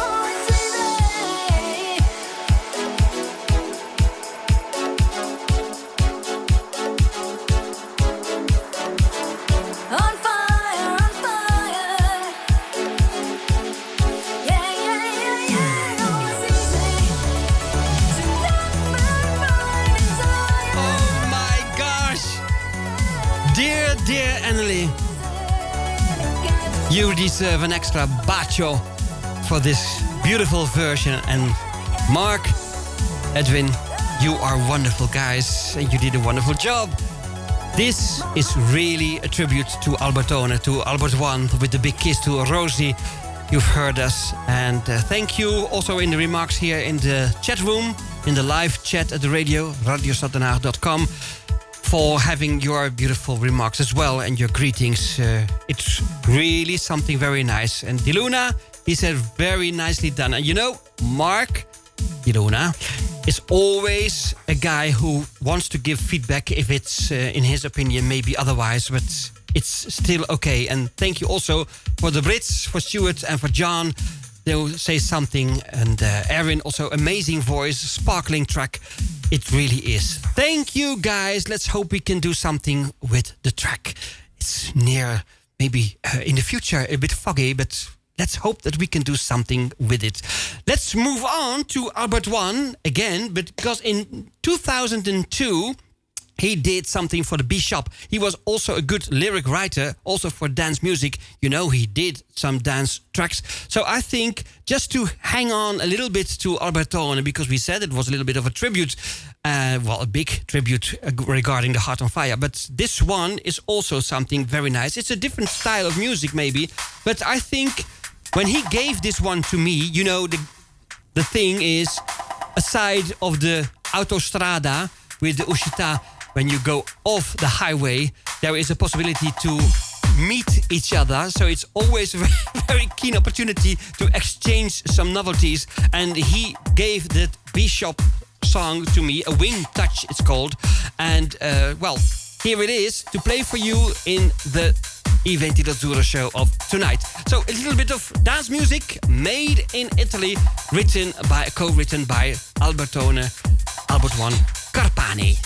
Oh, it's easy. On fire, on fire. Yeah, yeah, yeah, yeah. Oh, it's easy to love and find desire. Oh my gosh. Dear, dear Annelie, you deserve an extra bacio for this beautiful version. And Mark, Edwin, you are wonderful guys and you did a wonderful job. This is really a tribute to Albertone, to Albert One, with the big kiss to Rosie. You've heard us. And thank you also in the remarks here in the chat room, in the live chat at the radio, radiostaddenhaag.com, for having your beautiful remarks as well and your greetings. It's really something very nice. And Diluna, he said, very nicely done. And you know, Mark, Diluna, is always a guy who wants to give feedback if it's, in his opinion, maybe otherwise, but it's still okay. And thank you also for the Brits, for Stuart and for John. They'll say something. And Erin, also amazing voice, sparkling track. It really is. Thank you, guys. Let's hope we can do something with the track. It's near, maybe in the future, a bit foggy, but let's hope that we can do something with it. Let's move on to Albert One again, because in 2002, he did something for the Bishop. He was also a good lyric writer, also for dance music. You know, he did some dance tracks. So I think just to hang on a little bit to Albertone, because we said it was a little bit of a tribute, well, a big tribute regarding the Heart on Fire. But this one is also something very nice. It's a different style of music maybe, but I think when he gave this one to me, you know, the thing is, aside of the autostrada with the Ushita, when you go off the highway, there is a possibility to meet each other. So it's always a very keen opportunity to exchange some novelties. And he gave that Bishop song to me, A Wing Touch it's called. And well, here it is to play for you in the Iventi d'Azzurro show of tonight. So a little bit of dance music made in Italy, co-written by Albert One Carpani.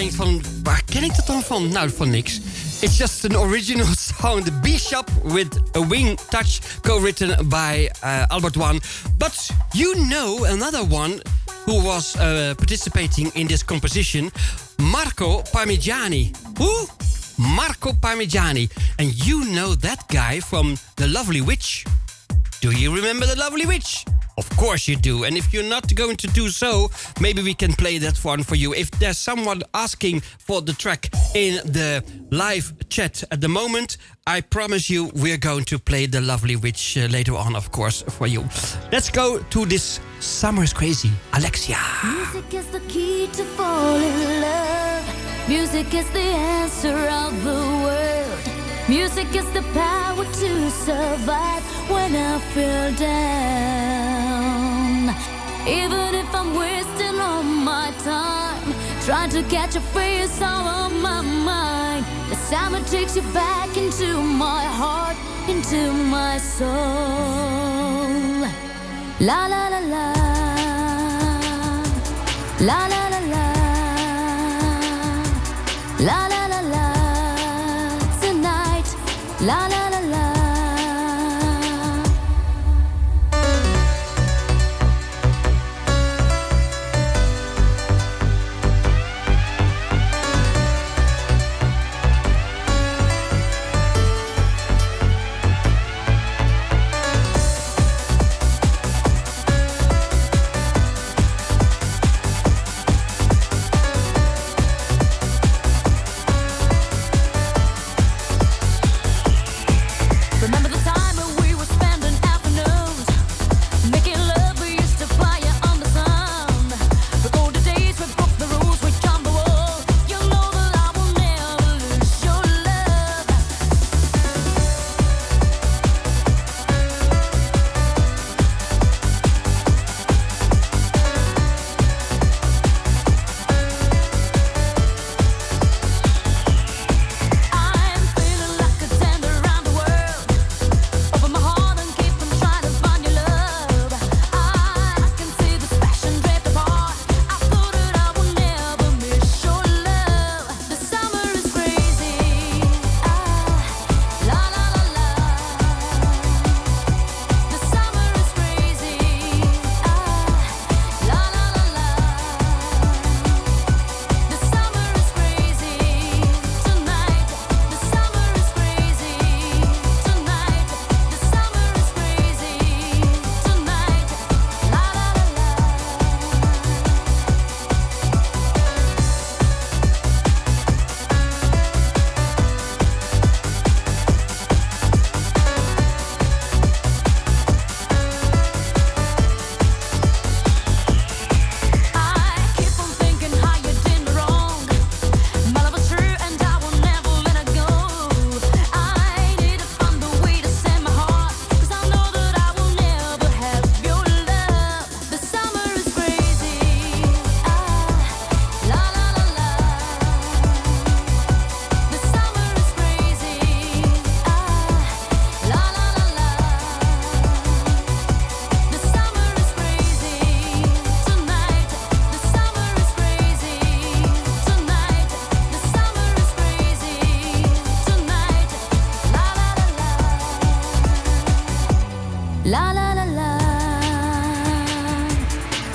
denkt van, waar ken ik dat dan van? Nou, van niks. It's just an original song, The Bishop with a Wing Touch, co-written by Albert One. But you know another one who was participating in this composition, Marco Parmigiani. Who? Marco Parmigiani. And you know that guy from The Lovely Witch. Do you remember The Lovely Witch? Of course you do. And if you're not going to do so, maybe we can play that one for you. If there's someone asking for the track in the live chat at the moment, I promise you we're going to play The Lovely Witch later on, of course, for you. Let's go to this Summer is Crazy. Alexia. Music is the key to fall in love. Music is the answer of the world. Music is the power to survive when I feel down. Even if I'm wasting all my time trying to catch a face on my mind, the summer takes you back into my heart, into my soul. La la la la, la la la la, la la la la. Tonight, la la la la.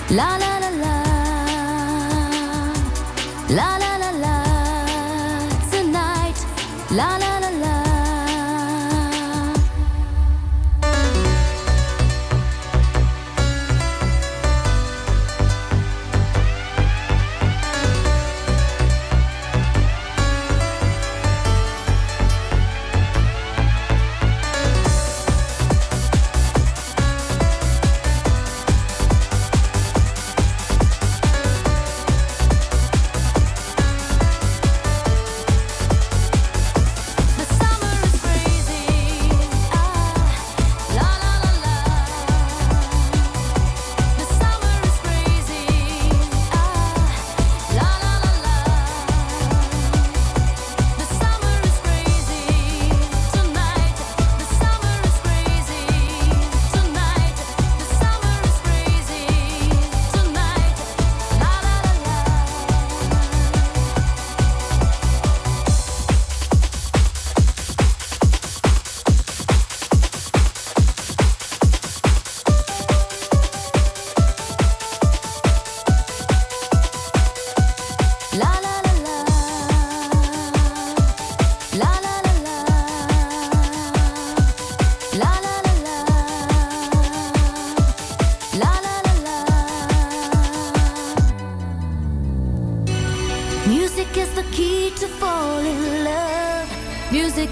La la la la, la la la la, tonight, la la la la.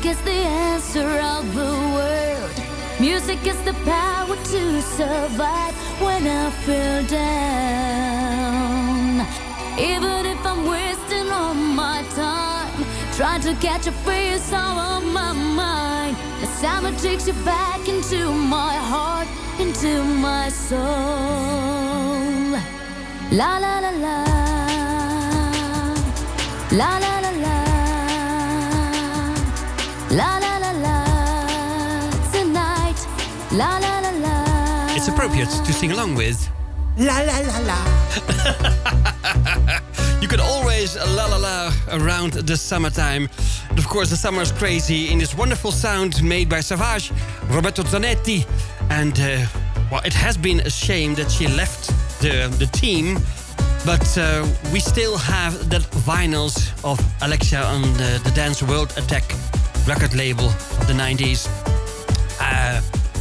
Music is the answer of the world. Music is the power to survive when I feel down. Even if I'm wasting all my time, trying to catch a face all on my mind. The sound that takes you back into my heart, into my soul. La la la la. La la la la. La la la la. Tonight. La la la la. It's appropriate to sing along with. La la la la. You can always la la la around the summertime. And of course, the summer is crazy in this wonderful sound made by Savage, Roberto Zanetti. And well, it has been a shame that she left the team. But we still have the vinyls of Alexia on the Dance World Attack record label of the 90s.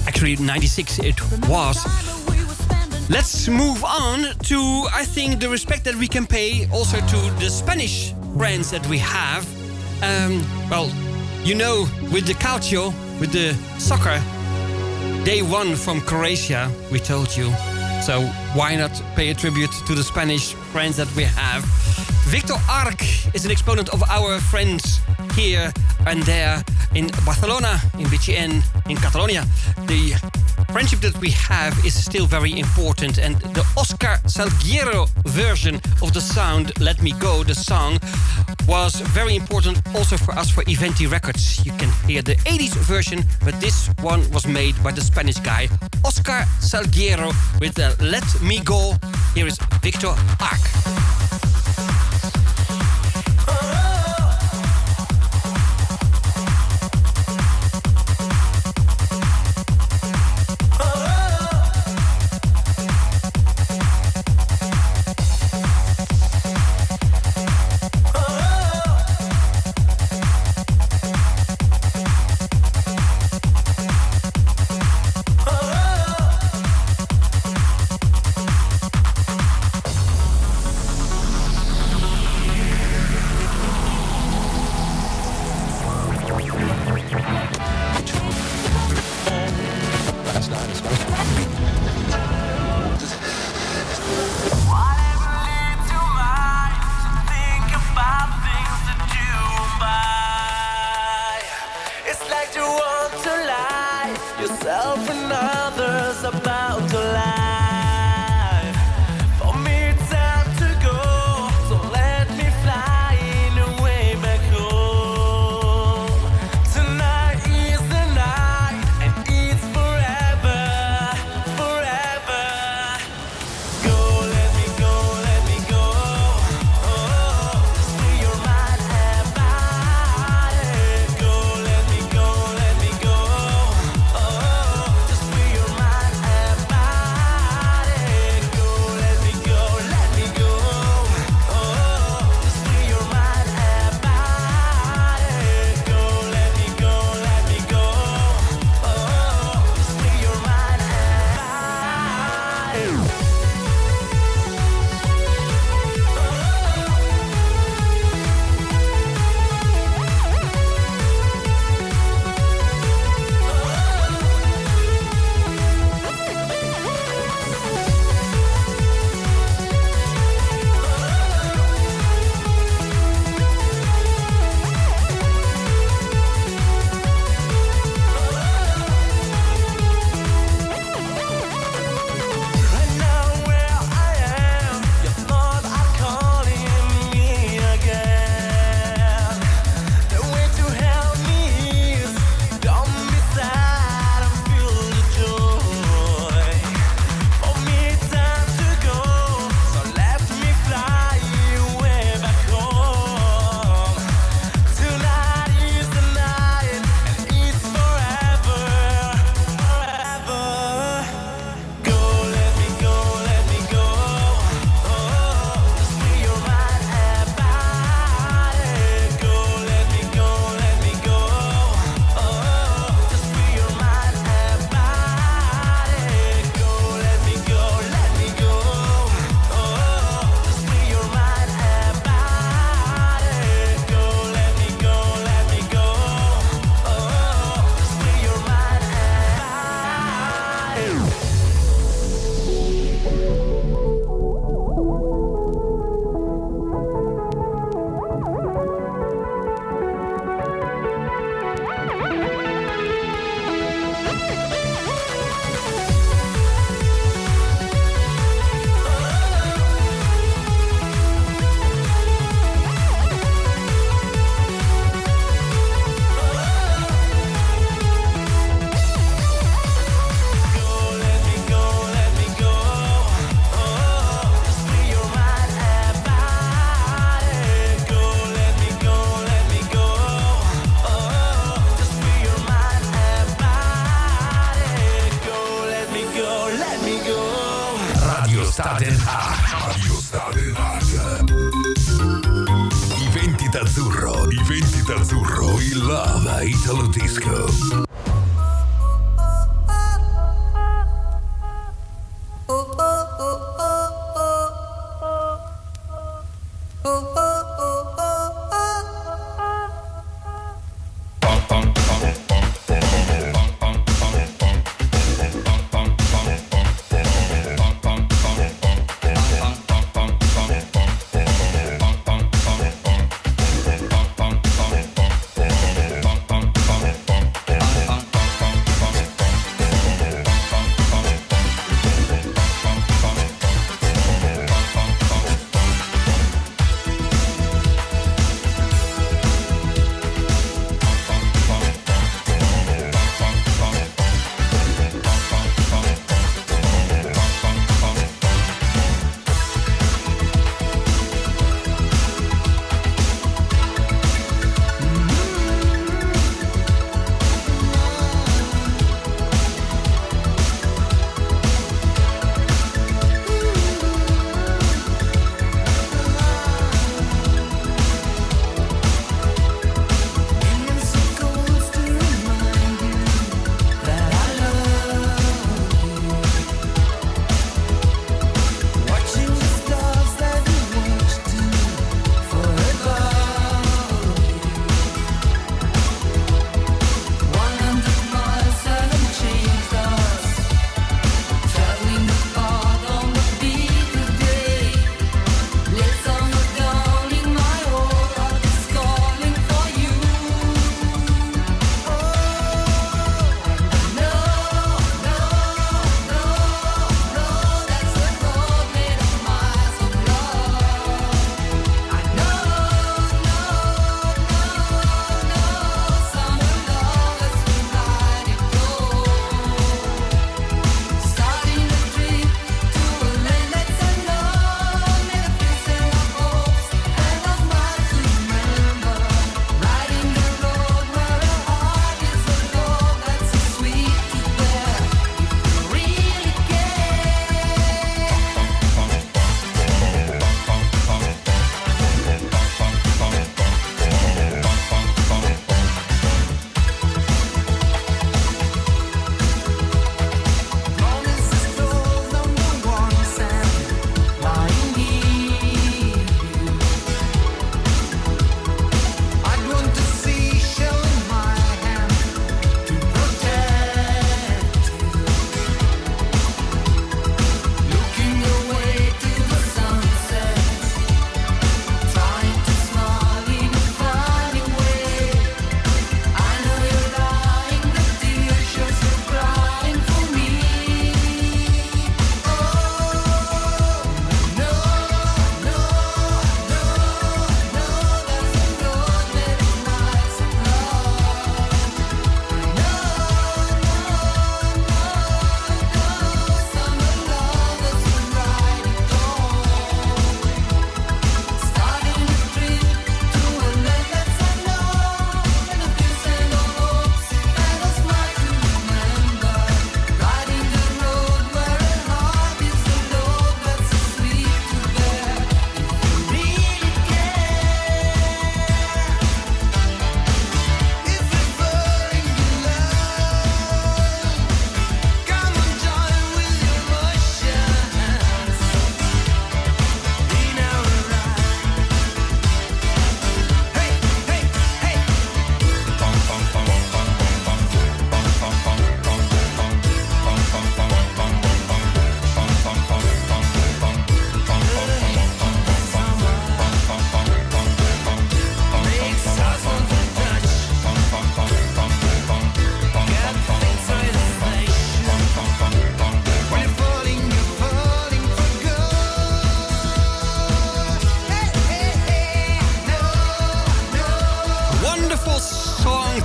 Actually, 96 it was. Let's move on to, I think, the respect that we can pay also to the Spanish friends that we have. Well, you know, with the calcio, with the soccer, they won from Croatia, we told you. So why not pay a tribute to the Spanish friends that we have? Victor Arc is an exponent of our friends here and there in Barcelona, in BCN, in Catalonia. The friendship that we have is still very important, and the Oscar Salguero version of the sound Let Me Go, the song, was very important also for us for Iventi Records. You can hear the 80s version, but this one was made by the Spanish guy Oscar Salguero with Let Me Go. Here is Victor Arc. Stad in Haag. Radio Stad in Haag. Iventi d'azzurro, il Lava Italo Disco.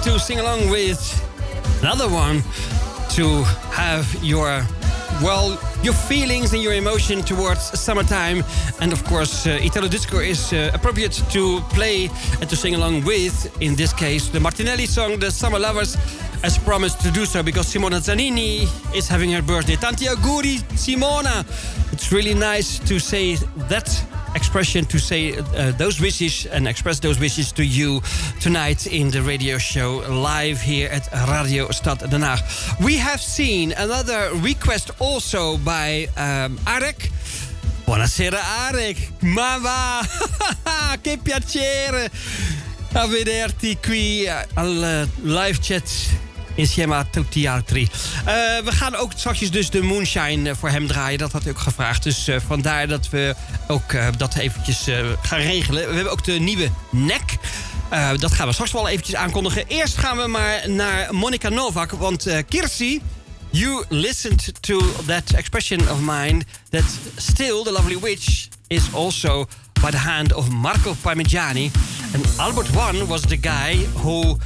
to sing along with another one to have your feelings and your emotion towards summertime. And of course, Italo Disco is appropriate to play and to sing along with, in this case, the Martinelli song, The Summer Lovers, as promised to do so because Simona Zanini is having her birthday. Tanti auguri, Simona! it's really nice to say that expression, to say those wishes and express those wishes to you tonight in the radio show live here at Radio Stad Den Haag. We have seen another request also by Arek. Buonasera Arek, ma va, che piacere vederti qui al live chat insieme a tutti altri. We gaan ook straks dus de Moonshine voor hem draaien. Dat had hij ook gevraagd. Dus vandaar dat we ook dat eventjes gaan regelen. We hebben ook de nieuwe nek. Dat gaan we straks wel eventjes aankondigen. Eerst gaan we maar naar Monica Novak. Want Kirsi, you listened to that expression of mine that still the lovely witch is also by the hand of Marco Parmigiani. And Albert One was the guy who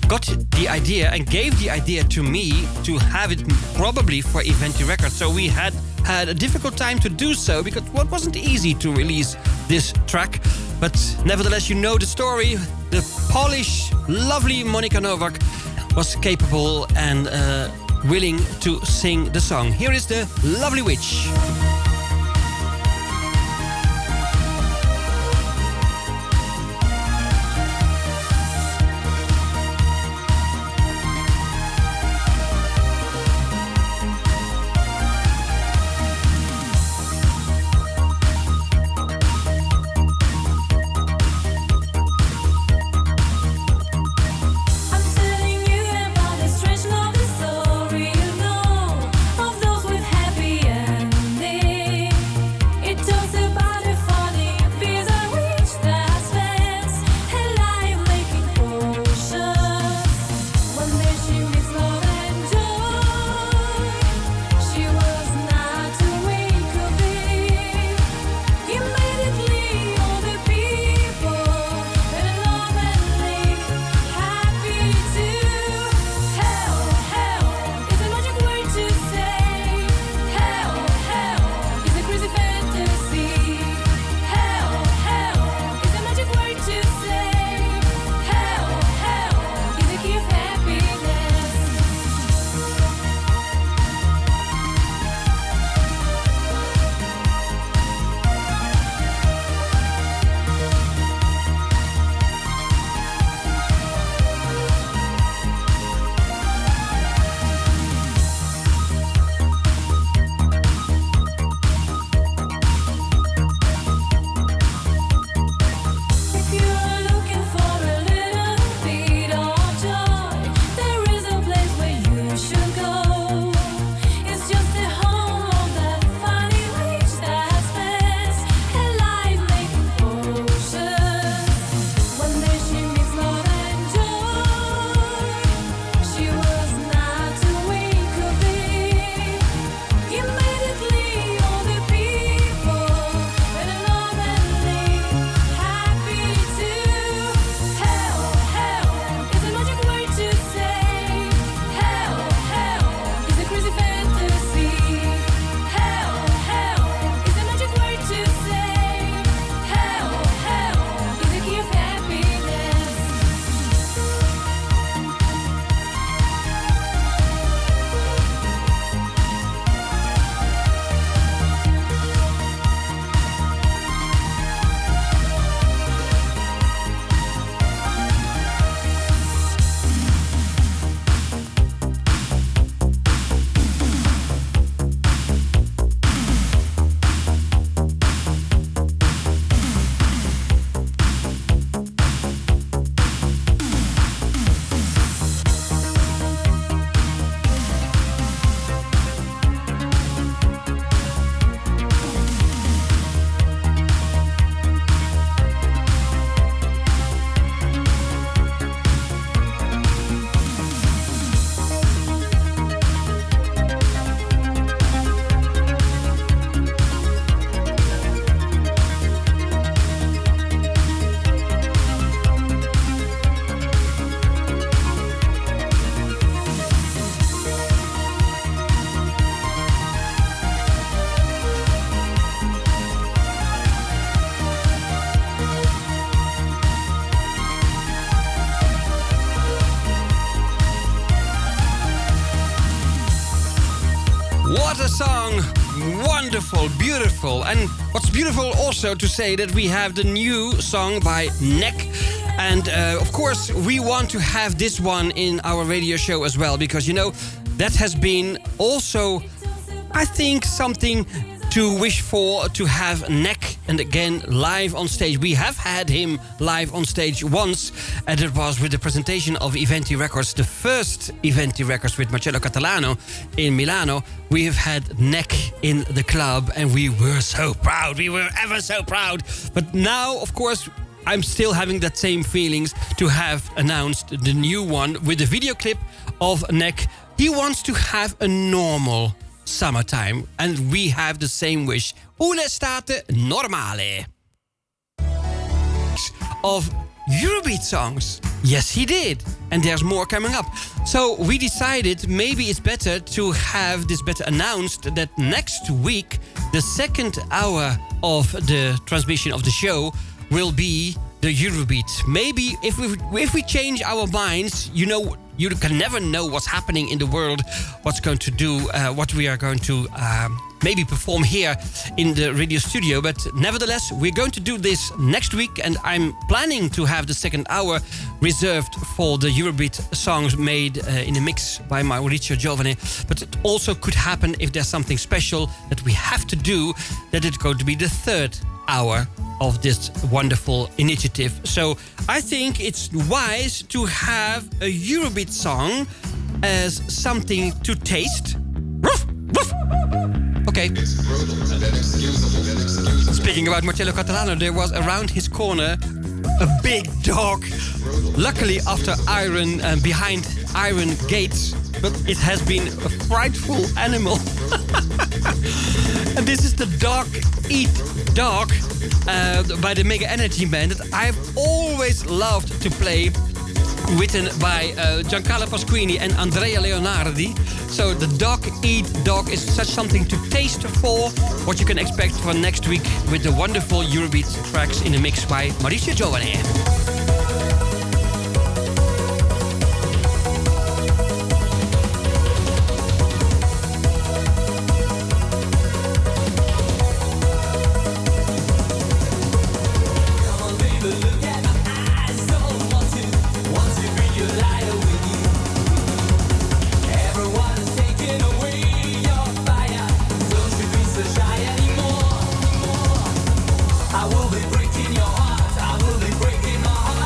got the idea and gave the idea to me to have it probably for Iventi Records. So we had a difficult time to do so because it wasn't easy to release this track. But nevertheless, you know the story. The Polish, lovely Monica Novak was capable and willing to sing the song. Here is the lovely witch. Of those with happy endings. What a song! Wonderful, beautiful. And what's beautiful also to say that we have the new song by Neck. And of course, we want to have this one in our radio show as well. Because, you know, that has been also, I think, something to wish for, to have Neck and again live on stage. We have had him live on stage once, and it was with the presentation of Iventi Records, the first Iventi Records with Marcello Catalano in Milano. We have had Neck in the club, and we were so proud. We were ever so proud. But now, of course, I'm still having that same feelings to have announced the new one with the video clip of Neck. He wants to have a normal summertime, and we have the same wish. Un'estate normale. Of Eurobeat songs. Yes, he did. And there's more coming up. So we decided maybe it's better to have this better announced that next week, the second hour of the transmission of the show will be the Eurobeat. Maybe if we change our minds, you know, you can never know what's happening in the world, what's going to do, what we are going to maybe perform here in the radio studio. But nevertheless, we're going to do this next week, and I'm planning to have the second hour reserved for the Eurobeat songs made in a mix by Maurizio Giovane. But it also could happen if there's something special that we have to do, that it's going to be the third hour of this wonderful initiative. So I think it's wise to have a Eurobeat song as something to taste. Woof, woof. Okay. Speaking about Marcello Catalano, there was around his corner a big dog. Luckily after iron and behind iron gates, but it has been a frightful animal. And this is the Dog Eat Dog by the Mega Energy Band that I've always loved to play, written by Giancarlo Pasquini and Andrea Leonardi. So the Dog Eat Dog is such something to taste for, what you can expect for next week with the wonderful Eurobeat tracks in the mix by Maurizio Giovane. I will be breaking your heart, I will be breaking my heart.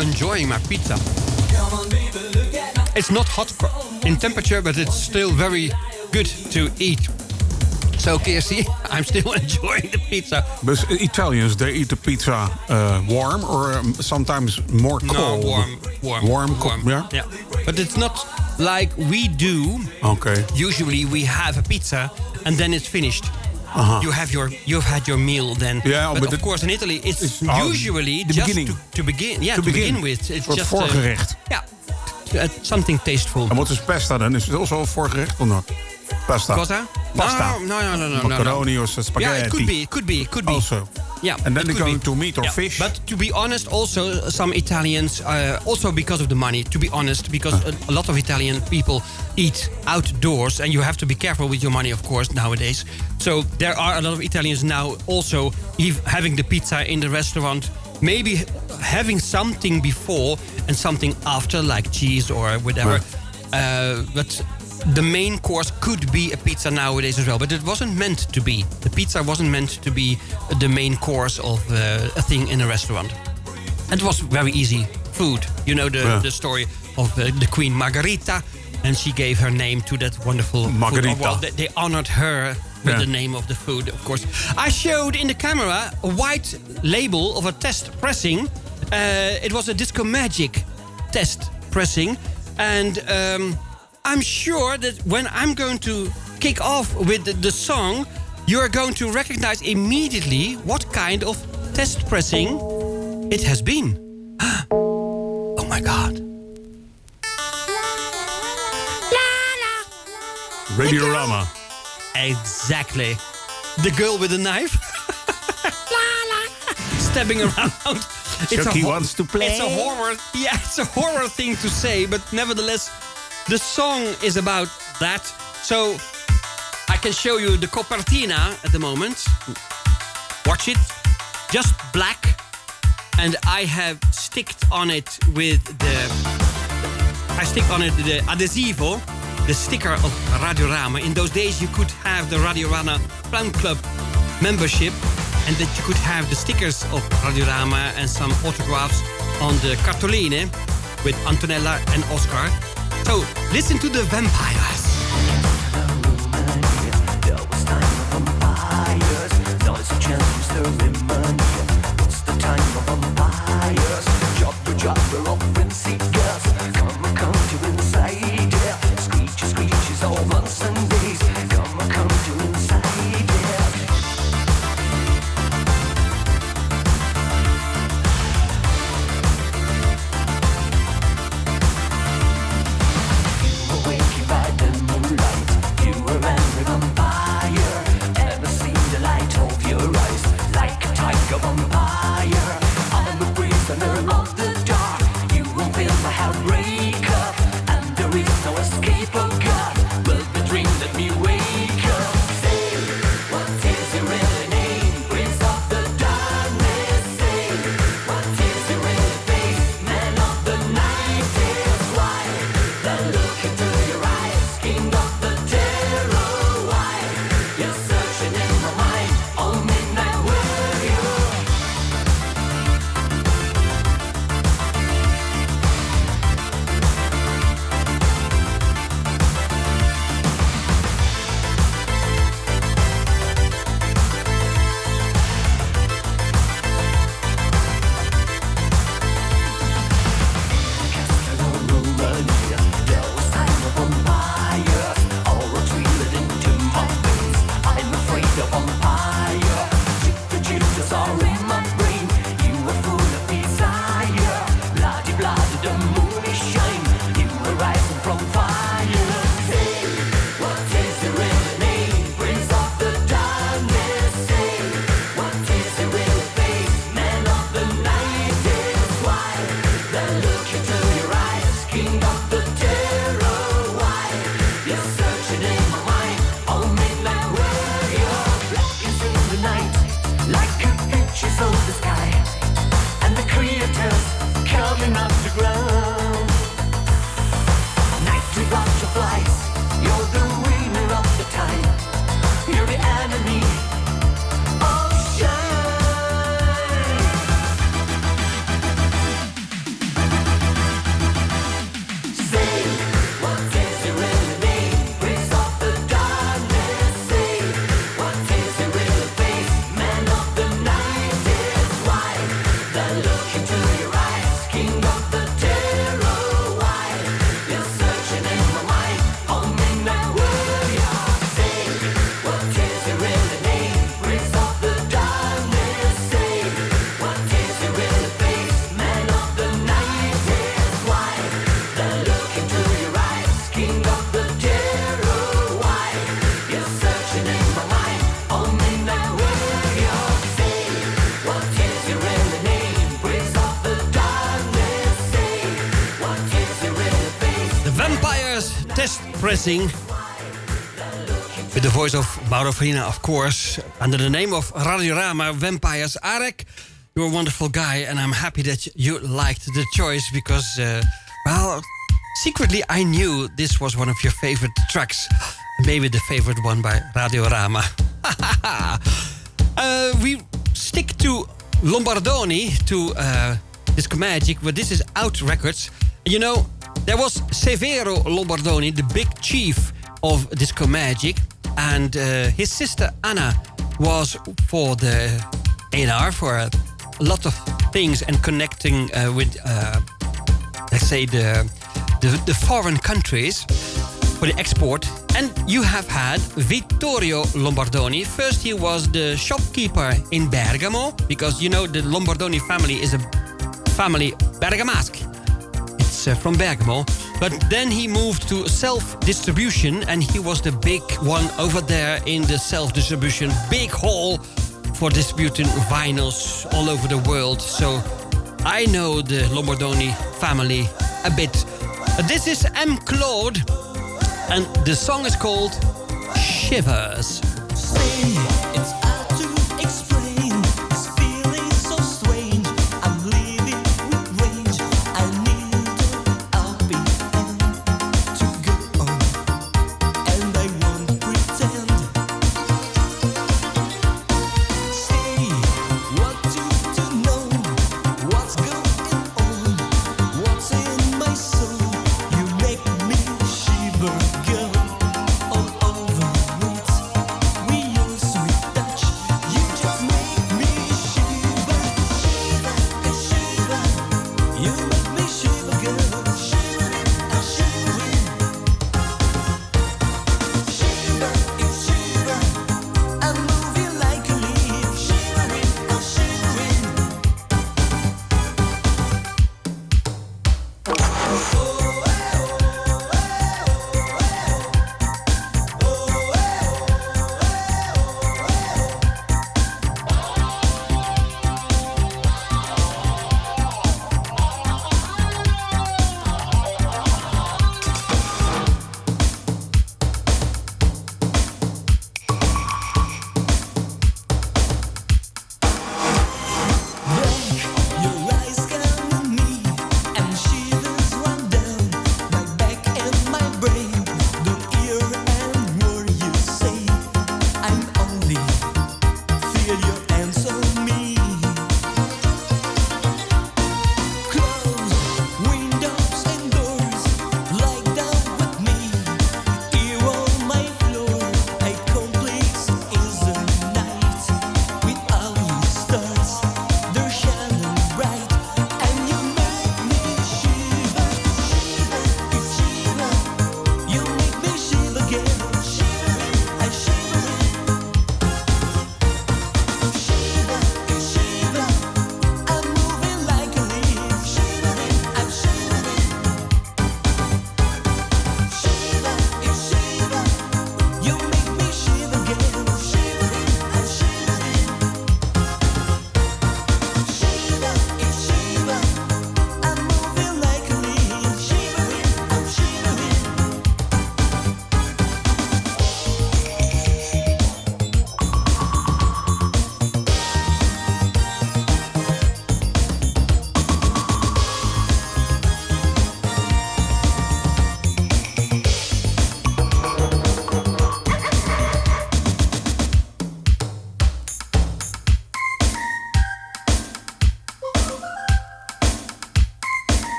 enjoying my pizza. It's not hot in temperature, but it's still very good to eat. So KFC, I'm still enjoying the pizza. But Italians, they eat the pizza warm or sometimes more cold? No, warm. Yeah. But it's not like we do. Okay. Usually we have a pizza and then it's finished. You've had your meal then. Yeah, but of course in Italy it's usually the just beginning. to begin. Yeah, to begin with. It's just voorgerecht. Something tasteful. And what is pasta then? Is it also a voorgerecht or not? Pasta. Cosa? Pasta. No. Macaroni or spaghetti. Yeah, it could be. Also. Yeah. And then it they could go be. into meat or fish. But to be honest, also some Italians, also because of the money, to be honest, because a lot of Italian people eat outdoors and you have to be careful with your money, of course, nowadays. So there are a lot of Italians now also having the pizza in the restaurant, maybe having something before and something after, like cheese or whatever. But the main course could be a pizza nowadays as well, but it wasn't meant to be. The pizza wasn't meant to be the main course of a thing in a restaurant. And it was very easy food. You know the story of the Queen Margherita, and she gave her name to that wonderful Margherita. food. Well, they honored her with the name of the food, of course. I showed in the camera a white label of a test pressing. It was a Disco Magic test pressing, and I'm sure that when I'm going to kick off with the song, you're going to recognize immediately what kind of test pressing it has been. Oh my God. Radiorama. Exactly. The girl with the knife. Stabbing around. Chucky wants to play. It's a horror. Yeah, it's a horror thing to say, but nevertheless, the song is about that. So I can show you the copertina at the moment. Watch it. Just black. And I have sticked on it with the adesivo, the sticker of Radiorama. In those days you could have the Radiorama fan club membership, and that you could have the stickers of Radiorama and some autographs on the cartoline with Antonella and Oscar. So listen to the vampires. There was time for vampires. Now it's a chance to stir lemon. It's the time for vampires. Job, we're all fancy girls. Come to inside, yeah. Screeches all months and days. Come to inside, yeah. pressing with the voice of Mauro Farina, of course, under the name of Radiorama Vampires. Arek, you're a wonderful guy, and I'm happy that you liked the choice because, well, secretly I knew this was one of your favorite tracks, maybe the favorite one by Radiorama. We stick to Lombardoni, to Disco Magic, but this is Out Records. You know, there was Severo Lombardoni, the big chief of Disco Magic, and his sister Anna was for the A&R for a lot of things and connecting with, let's say, the foreign countries for the export. And you have had Vittorio Lombardoni. First he was the shopkeeper in Bergamo, because you know the Lombardoni family is a family Bergamasque. It's from Bergamo. But then he moved to self-distribution, and he was the big one over there in the self-distribution, big hall for distributing vinyls all over the world. So I know the Lombardoni family a bit. This is M. Claude, and the song is called Shivers. It's hard to explain. This feeling so strange. I'm living with range. I need a happy end to go on, and I won't pretend. Say what to know. What's going on? What's in my soul? You make me shiver, girl. All over it. We use sweet touch. You just make me shiver, shiver, shiver. You make me shiver, girl. Shivering, I'm shivering. Shiver, it's shiver. I'm moving like a leaf. Shivering, I'm shivering. Your eyes come on me, and shivers run down my back and my brain. Don't hear and word you say. I'm only feel your hands on me. Close windows and doors, lie down with me. Here on my floor, I complex is the night with all your stars. They're shining bright, and you make me shiver, shiver, it's shiver. You make me shiver, girl. Shivering, I'm shivering. Shiver, it's shiver. I'm moving like a leaf. Shivering, I'm shivering. Shiver, it's shiver. You make me shiver, girl. Shivering, I'm shivering. Shiver, it's shiver. I'm moving like a leaf. Shivering, I'm shivering.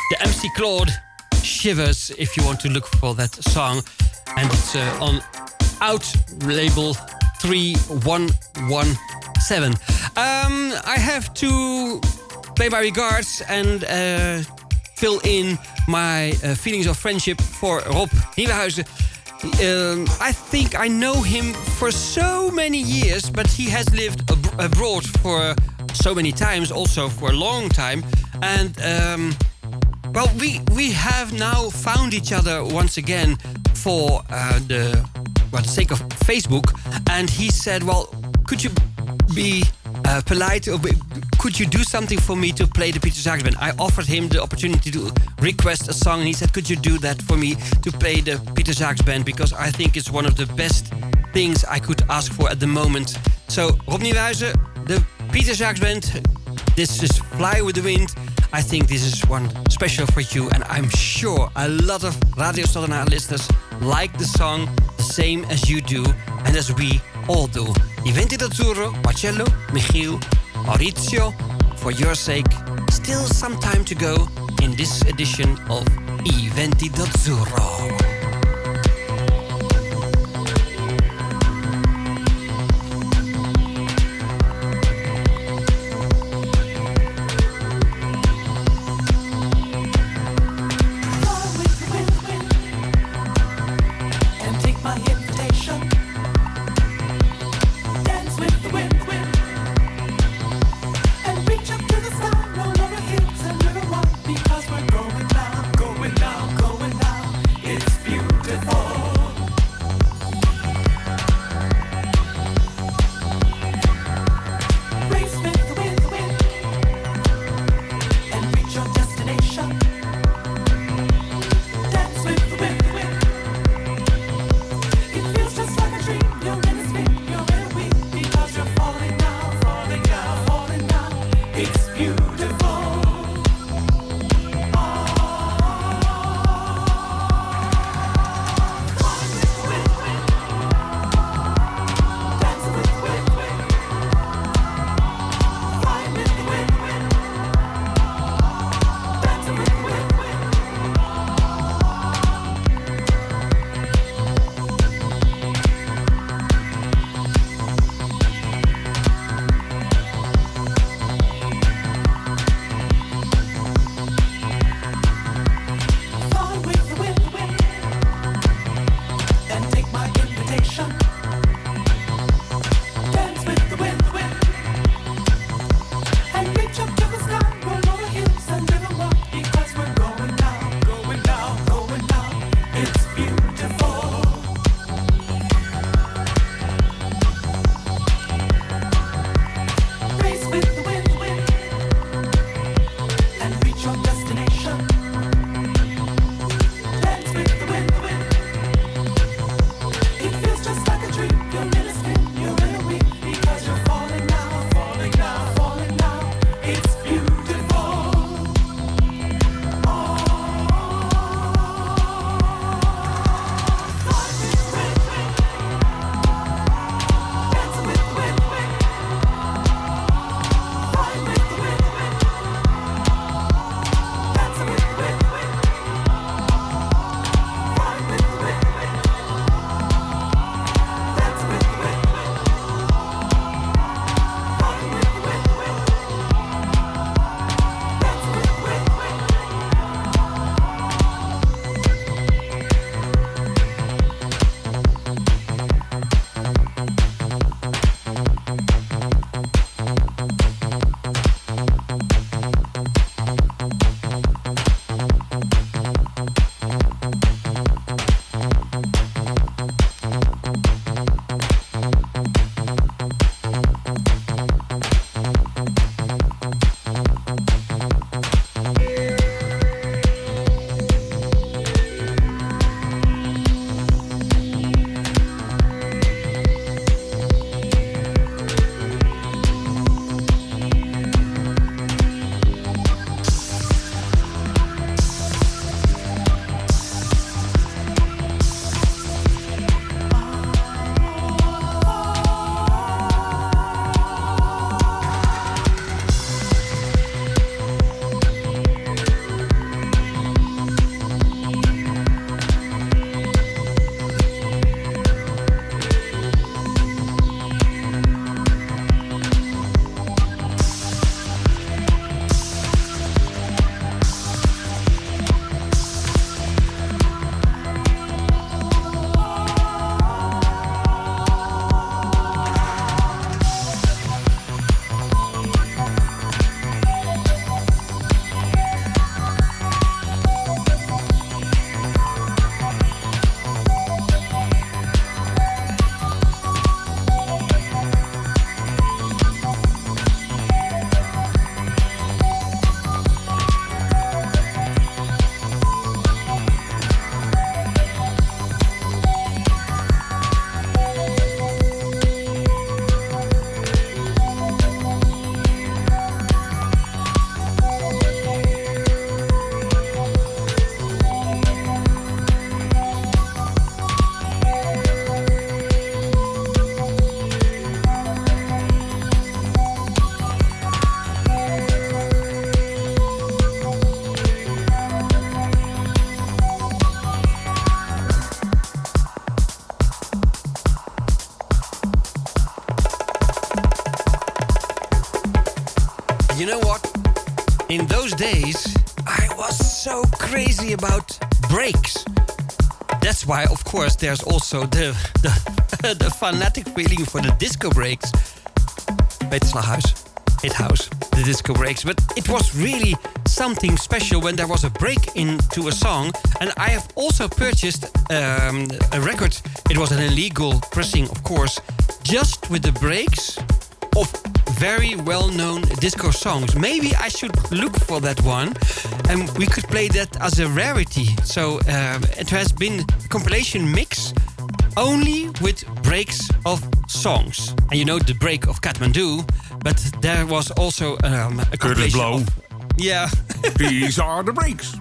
The MC Claude Shivers, if you want to look for that song. And it's on Out label 3117. I have to pay my regards and fill in my feelings of friendship for Rob Nieuwenhuizen. I think I know him for so many years, but he has lived abroad for so many times, also for a long time. And well, we have now found each other once again for the sake of Facebook. And he said, well, could you be polite or could you do something for me to play the Peter Sax Band? I offered him the opportunity to request a song, and he said, could you do that for me to play the Peter Sax Band? Because I think it's one of the best things I could ask for at the moment. So, Rob Nieuwenhuizen, the Peter Sax Band, this is Fly with the Wind. I think this is one special for you, and I'm sure a lot of Radio Stad listeners like the song the same as you do, and as we all do. Iventi d'Azzurro, Marcello, Michiel, Maurizio, for your sake, still some time to go in this edition of Iventi d'Azzurro. It's beautiful. days, I was so crazy about breaks. That's why, of course, there's also the the fanatic feeling for the disco breaks. Peter Slaghuis, Hit House, the disco breaks. But it was really something special when there was a break into a song. And I have also purchased a record. It was an illegal pressing, of course, just with the breaks of very well-known disco songs. Maybe I should look for that one, and we could play that as a rarity. So it has been a compilation mix only with breaks of songs. And you know the break of Kathmandu, but there was also a compilation Blow. of... Yeah. These are the breaks.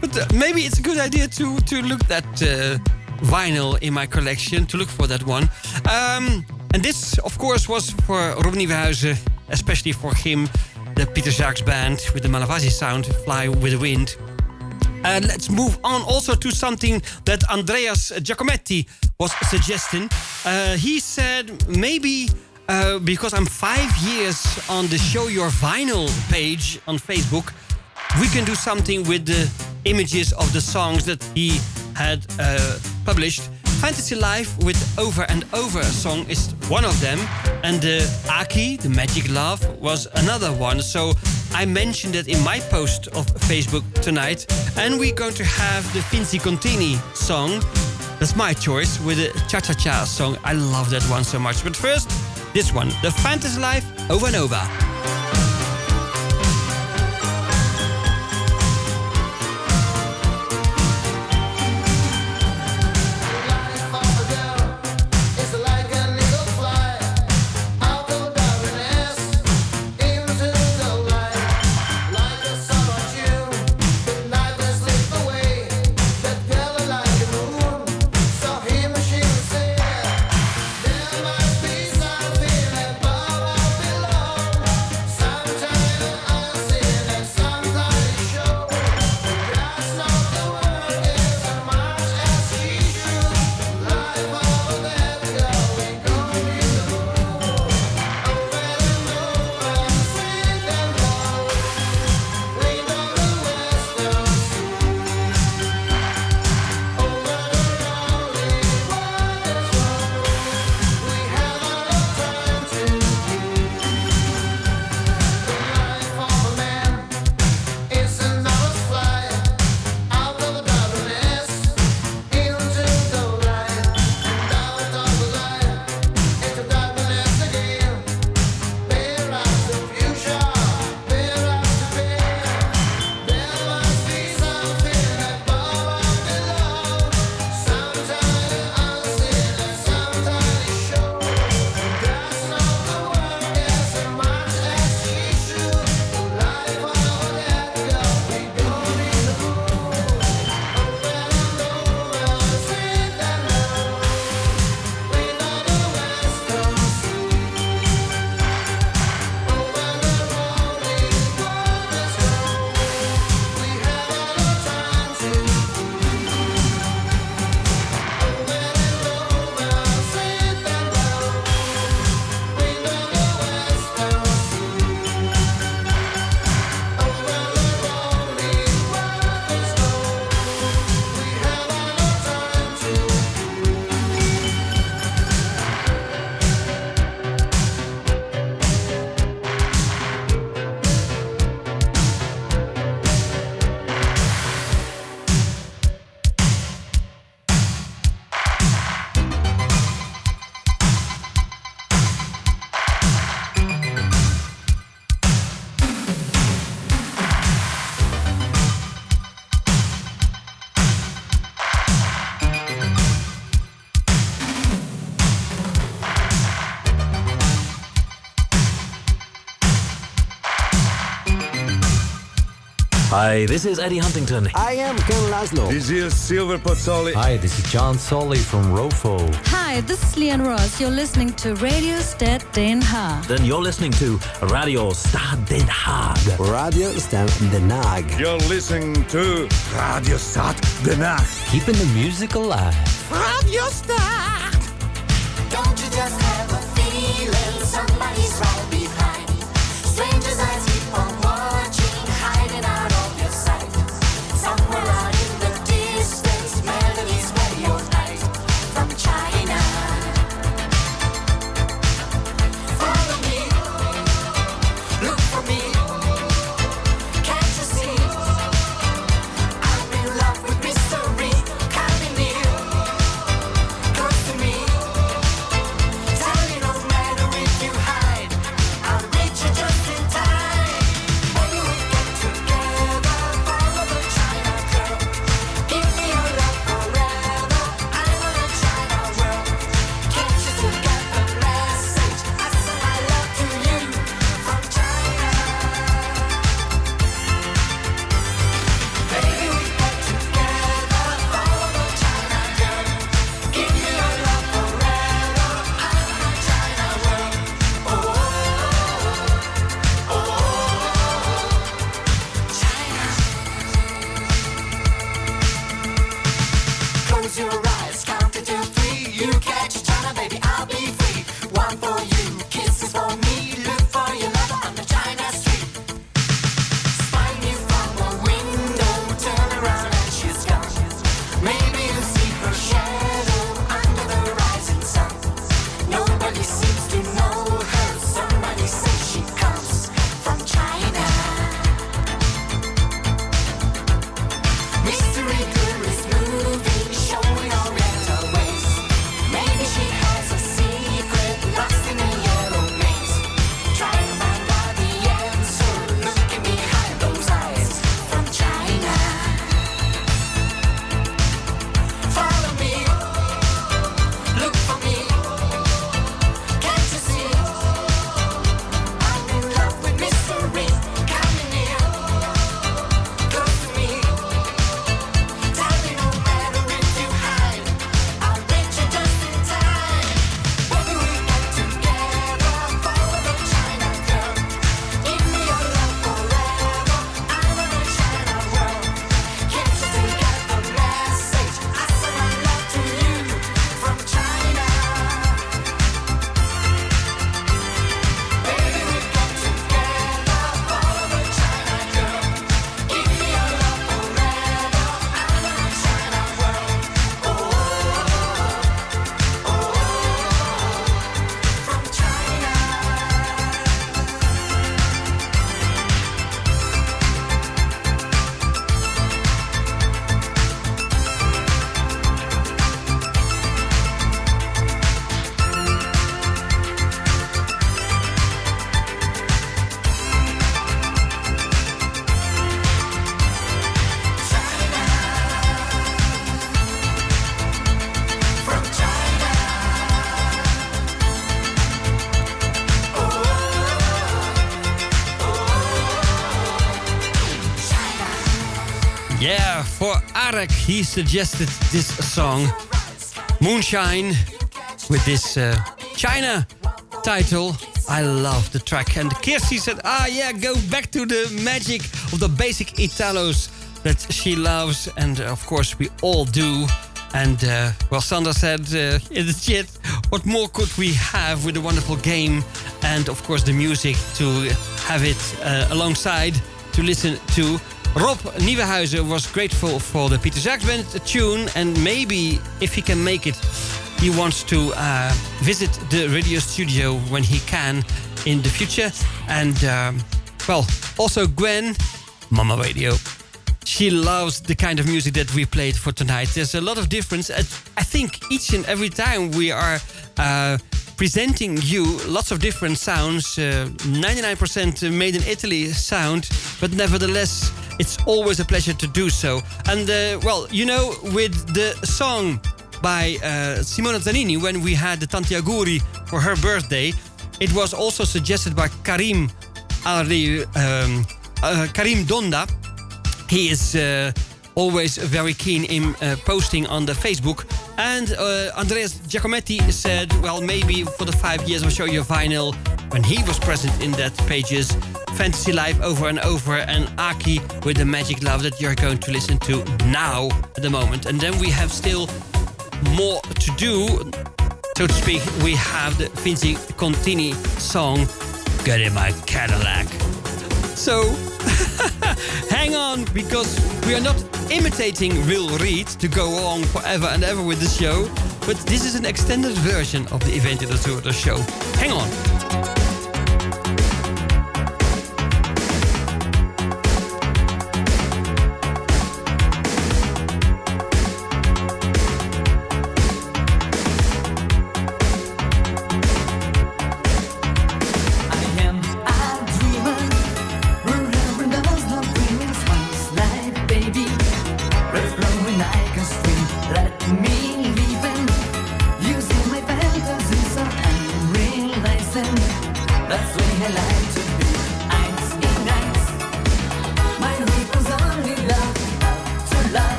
But maybe it's a good idea to look that vinyl in my collection, to look for that one. And this, of course, was for Rob Nieuwenhuizen, especially for him, the Pieter Jacques band with the Malavasi sound, Fly with the Wind. Let's move on also to something that Andreas Giacometti was suggesting. He said maybe because I'm 5 years on the Show Your Vinyl page on Facebook, we can do something with the images of the songs that he had published. Fantasy Life with Over and Over song is one of them. And the Aki, the Magic Love, was another one. So I mentioned it in my post of Facebook tonight. And we're going to have the Finzi Contini song. That's my choice, with the Cha-Cha-Cha song. I love that one so much. But first, this one, the Fantasy Life, Over and Over. Hi, this is Eddie Huntington. I am Ken Laszlo. This is Silver Pozzoli. Hi, this is John Solly from Rofo. Hi, this is Leanne Ross. You're listening to Radio Stad Den Haag. Then you're listening to Radio Stad Den Haag. Radio Stad Den Haag. You're listening to Radio Stad Den Haag. Keeping the music alive. Radio Stad. Don't you just have a feeling somebody's right behind? Strangers eyes keep on watching, hiding out. your eyes, count it to 3. You catch a China, baby, I'll be free. One for you, kisses for me. Look for your lover on the China street. Spying you from a window, turn around and she's gone. Maybe you see her shadow under the rising sun. Nobody seems to know her. Somebody says she comes from China. Mystery tourist movie showing oriental ways. Maybe she has a secret lost in a yellow maze. Try to find out the answer. Looking behind those eyes from China. Follow me, look for me. Can't you see? I'm in love with mystery. Coming near, close to me. Tell me no matter if you hide, I'll reach you just in time. When we get together, follow the China girl. Give me your love forever. I want a China world. Can't you still get the message? I send my love to you from China. Baby, we get together, follow the China girl. Give me your love forever. I want a China world. Oh, from China. From China. Yeah, for Arek, he suggested this song, Moonshine, with this China title. I love the track. And Kirsty said, go back to the magic of the basic Italos that she loves. And of course, we all do. And, Sandra said in the chat, what more could we have with a wonderful game? And, of course, the music to have it alongside to listen to. Rob Nieuwenhuizen was grateful for the Peter Jacques Band tune, and maybe if he can make it, he wants to visit the radio studio when he can in the future. And, also Gwen, Mama Radio. She loves the kind of music that we played for tonight. There's a lot of difference. I think each and every time we are presenting you lots of different sounds, 99% made in Italy sound, but nevertheless, it's always a pleasure to do so. And, with the song by Simona Zanini, when we had the Tanti Auguri for her birthday, it was also suggested by Karim Donda. He is always very keen in posting on the Facebook. And Andreas Giacometti said, well, maybe for the 5 years I'll show you a vinyl when he was present in that pages. Fantasy Life over and over, and Aki with the Magic Love that you're going to listen to now at the moment. And then we have still more to do, so to speak. We have the Vinci Contini song, Get in My Cadillac. So, hang on, because we are not imitating Will Reed to go on forever and ever with the show, but this is an extended version of the Iventi Azzurro show. Hang on.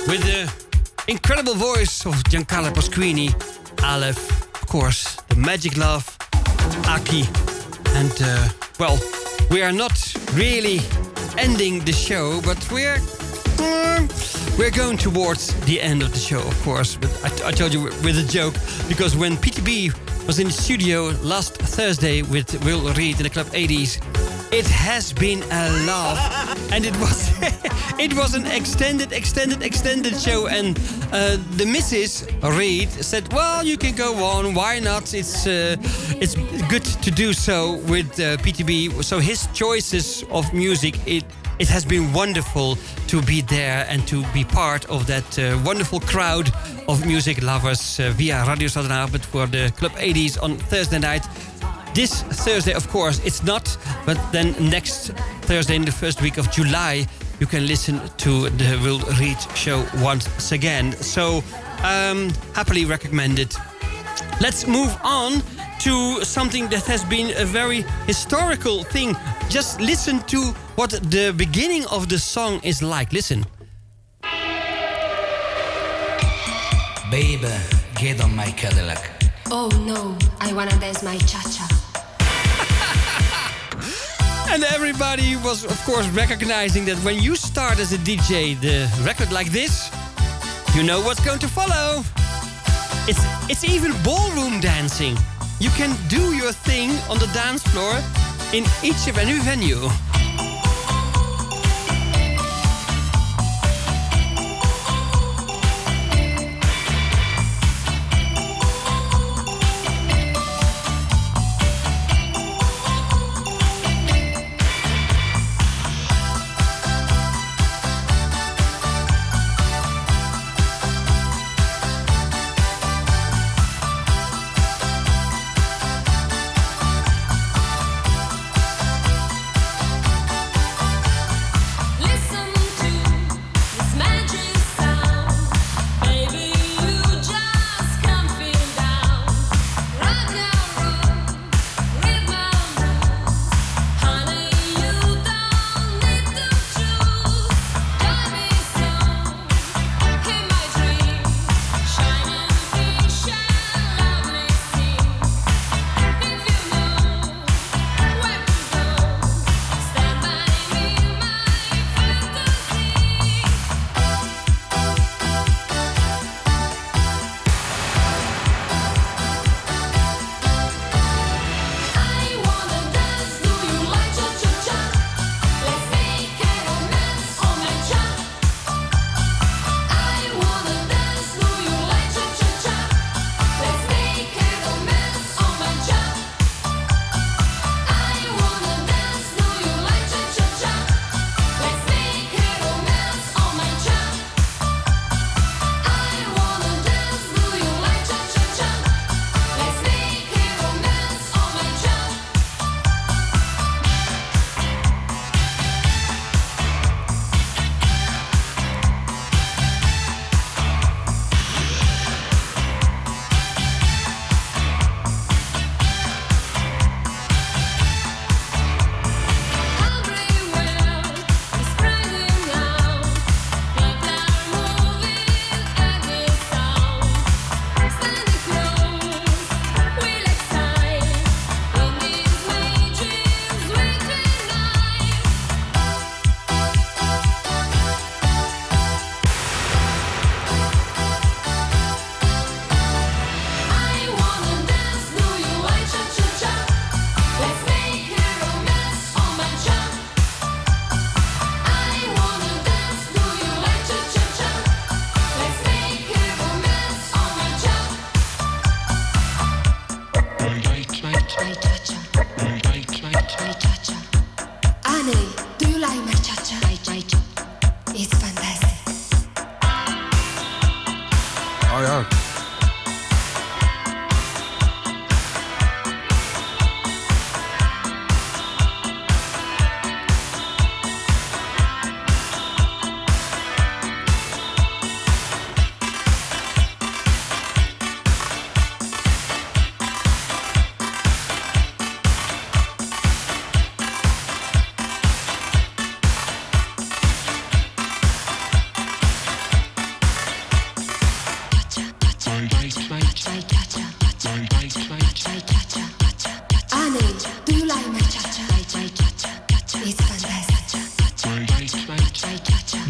With the incredible voice of Giancarlo Pasquini, Aleph, of course, the Magic Love, Aki. And, well, we are not really ending the show, but we're going towards the end of the show, of course. But I told you with a joke, because when PTB was in the studio last Thursday with Will Reed in the Club 80s, it has been a laugh, and it was it was an extended show. And the Mrs. Reed said, "Well, you can go on. Why not? It's good to do so with PTB." So his choices of music, it has been wonderful to be there and to be part of that wonderful crowd of music lovers via Radio Stad but for the Club 80s on Thursday night. This Thursday, of course, it's not, but then next Thursday in the first week of July, you can listen to the Will Reed show once again. So, happily recommended. Let's move on to something that has been a very historical thing. Just listen to what the beginning of the song is like. Listen. Baby, get on my Cadillac. Oh no, I wanna dance my cha-cha. And everybody was, of course, recognizing that when you start as a DJ the record like this, you know what's going to follow. It's even ballroom dancing. You can do your thing on the dance floor in each and every venue.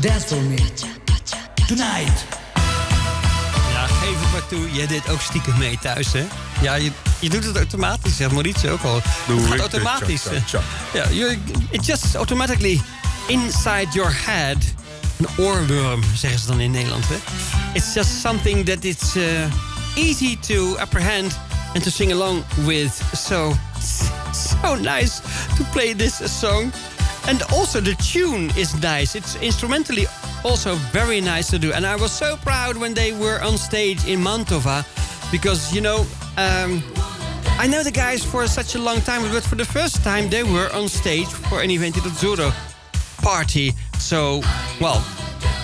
Dance for me. Tonight. Ja, geef het maar toe. Jij deed ook stiekem mee thuis, hè? Ja, je doet het automatisch, zegt Maurice ook al. Het gaat automatisch. Ja, it just automatically inside your head. Een oorworm, zeggen ze dan in Nederland, hè? It's just something that it's easy to apprehend and to sing along with. So nice to play this song. And also the tune is nice. It's instrumentally also very nice to do. And I was so proud when they were on stage in Mantova. Because, I know the guys for such a long time. But for the first time they were on stage for an Iventi d'Azzurro party. So, well,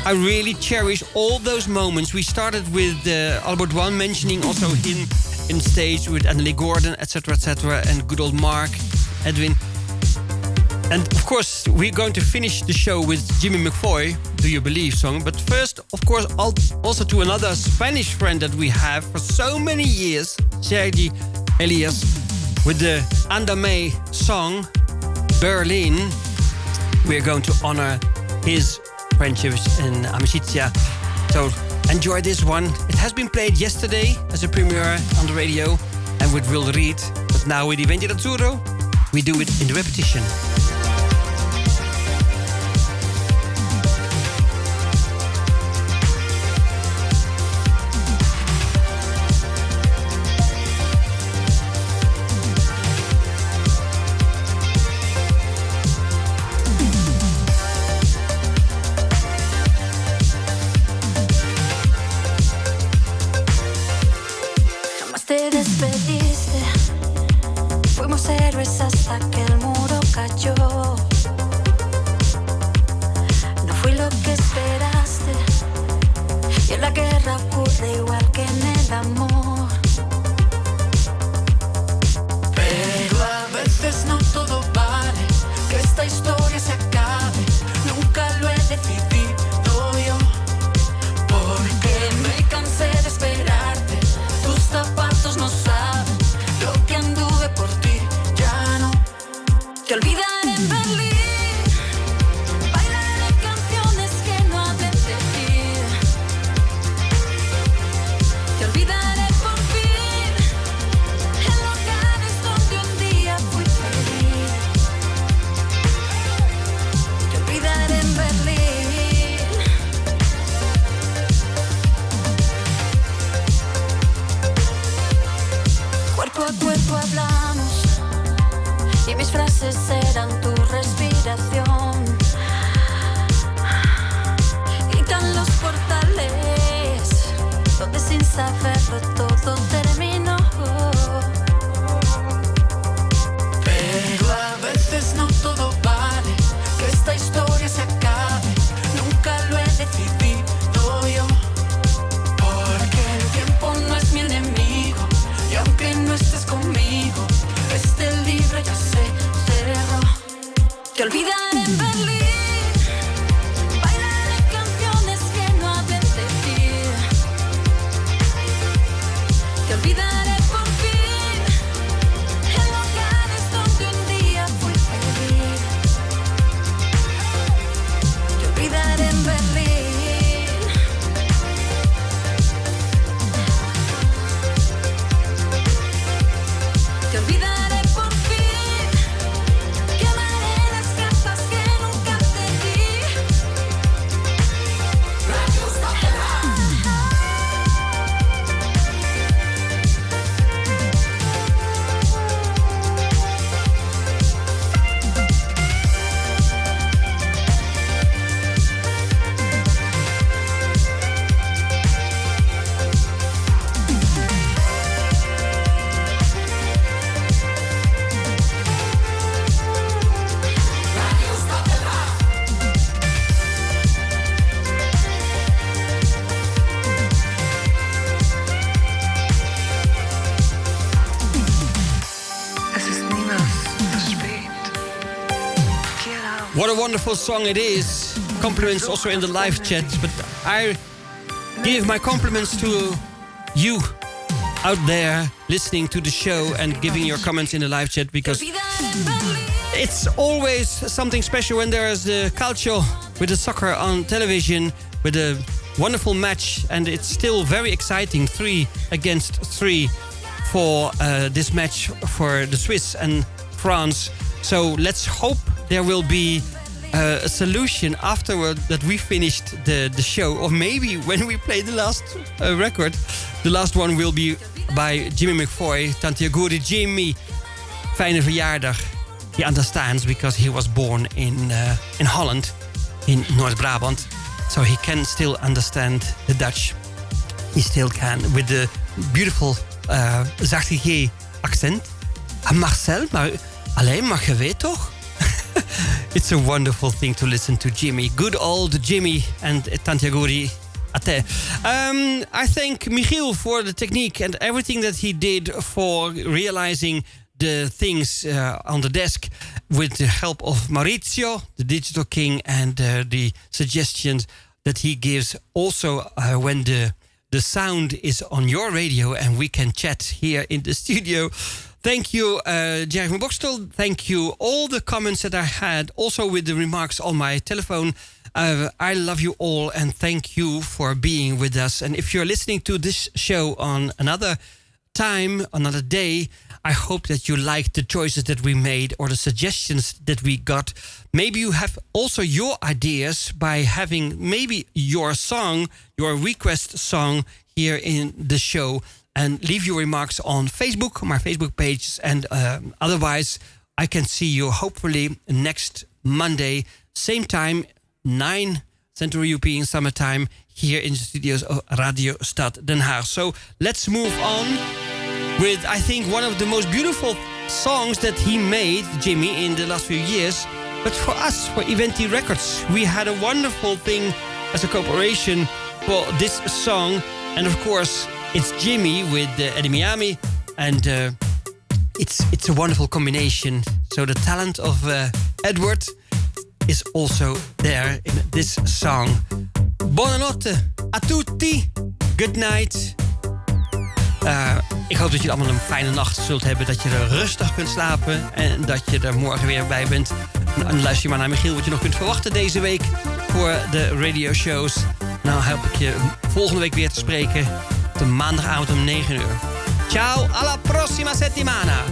I really cherish all those moments. We started with Albert One mentioning also him in stage with Annelie Gordon, etc., and good old Mark, Edwin. And of course, we're going to finish the show with Jimmy McFoy, Do You Believe song. But first, of course, also to another Spanish friend that we have for so many years, Sergi Elias, with the Andame song, Berlin. We're going to honor his friendships and amicizia. So enjoy this one. It has been played yesterday as a premiere on the radio and with Will Reed. But now with Iventi d'Azzurro, we do it in the repetition. Te despediste, fuimos héroes hasta que el muro cayó. No fui lo que esperaste, y en la guerra ocurre igual que en el amor. Pero a veces no todo vale, que esta historia se acabe. Nunca lo he decidido yo, porque me cansé de esperarte. Tus zapatos no saben lo que anduve por ti, ya no te olvidaré en Berlín. Bailaré canciones que no hablen de ti. Te olvidaré por fin en lugares donde un día fui feliz. Te olvidaré en Berlín. Cuerpo a cuerpo hablamos y mis frases serán tu respiración. Gritan los portales donde sin saberlo todo terminó. Pero a veces no todo vale, que esta historia se acabe. Nunca lo he decidido yo, porque el tiempo no es mi enemigo. Y aunque no estés conmigo, este libro ya se cerró. Te olvidaré en Berlín. Bailaré canciones que no hablen de ti. Te olvidaré por fin en lugares donde un día fui feliz. Te olvidaré en Berlín. Te olvidaré por fin. Quemaré las cartas que nunca te di. What a wonderful song it is. Compliments also in the live chat. But I give my compliments to you out there listening to the show and giving your comments in the live chat, because It's always something special when there is the calcio with the soccer on television with a wonderful match, and it's still very exciting. 3-3 for this match for the Swiss and France. So let's hope there will be a solution afterward that we finished the show, or maybe when we play the last record, the last one will be by Jimmy McFoy. Tantiaguri Jimmy, fijne verjaardag. He understands because he was born in Holland, in North Brabant, so he can still understand the Dutch. He still can with the beautiful zachte G accent. Marcel, maar alleen maar je weet toch? It's a wonderful thing to listen to Jimmy. Good old Jimmy and Tantiaguri Ate. I thank Michiel for the technique and everything that he did for realizing the things on the desk with the help of Maurizio, the Digital King, and the suggestions that he gives also when the sound is on your radio and we can chat here in the studio. Thank you, Jerry van Bokstel. Thank you, all the comments that I had, also with the remarks on my telephone. I love you all and thank you for being with us. And if you're listening to this show on another time, another day, I hope that you liked the choices that we made or the suggestions that we got. Maybe you have also your ideas by having maybe your song, your request song here in the show. And leave your remarks on Facebook, my Facebook page. And otherwise, I can see you hopefully next Monday, same time, 9 Central European Summertime, here in the studios of Radio Stad Den Haag. So let's move on with, I think, one of the most beautiful songs that he made, Jimmy, in the last few years. But for us, for Iventi Records, we had a wonderful thing as a cooperation for this song. And of course, it's Jimmy with Eddie Miami, and it's a wonderful combination. So the talent of Edward is also there in this song. Buonanotte a tutti. Good night. Ik hoop dat jullie allemaal een fijne nacht zult hebben. Dat je er rustig kunt slapen. En dat je er morgen weer bij bent. En luister je maar naar Michiel wat je nog kunt verwachten deze week voor de radio shows. Nou hoop ik je volgende week weer te spreken. De maandagavond om 9 uur. Ciao, alla prossima settimana.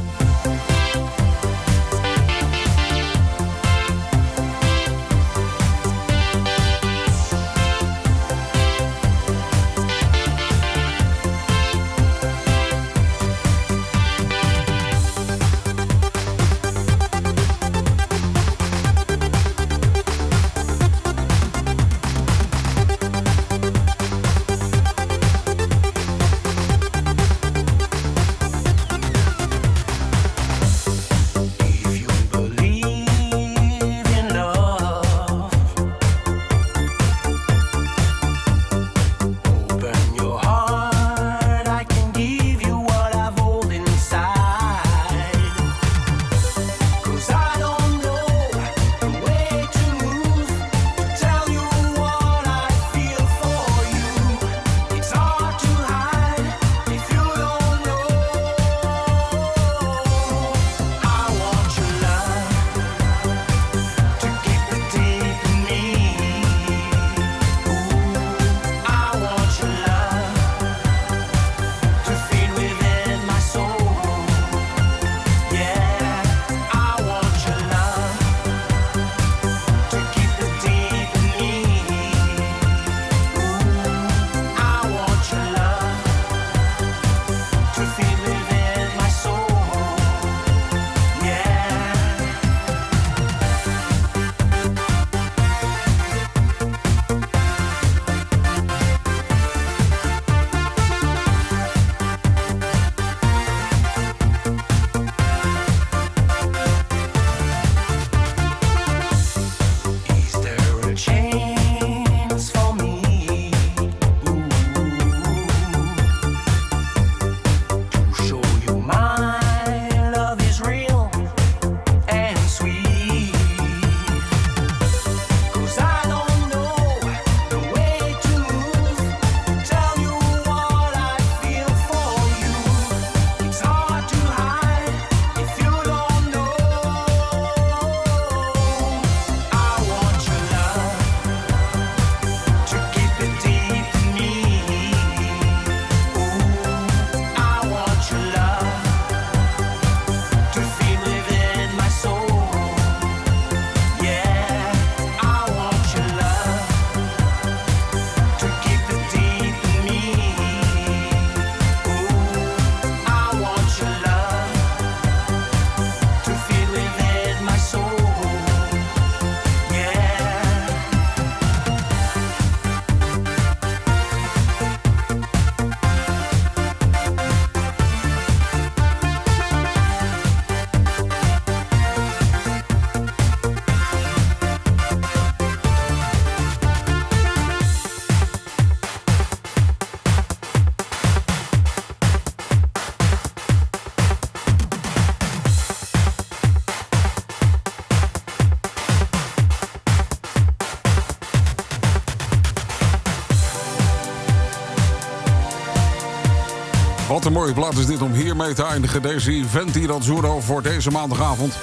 een mooie plaat is dit om hiermee te eindigen. Deze Iventi d'Azzurro voor deze maandagavond.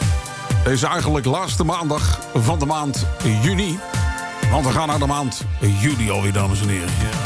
Deze eigenlijk laatste maandag van de maand juni. Want we gaan naar de maand juli alweer, dames en heren. Ja.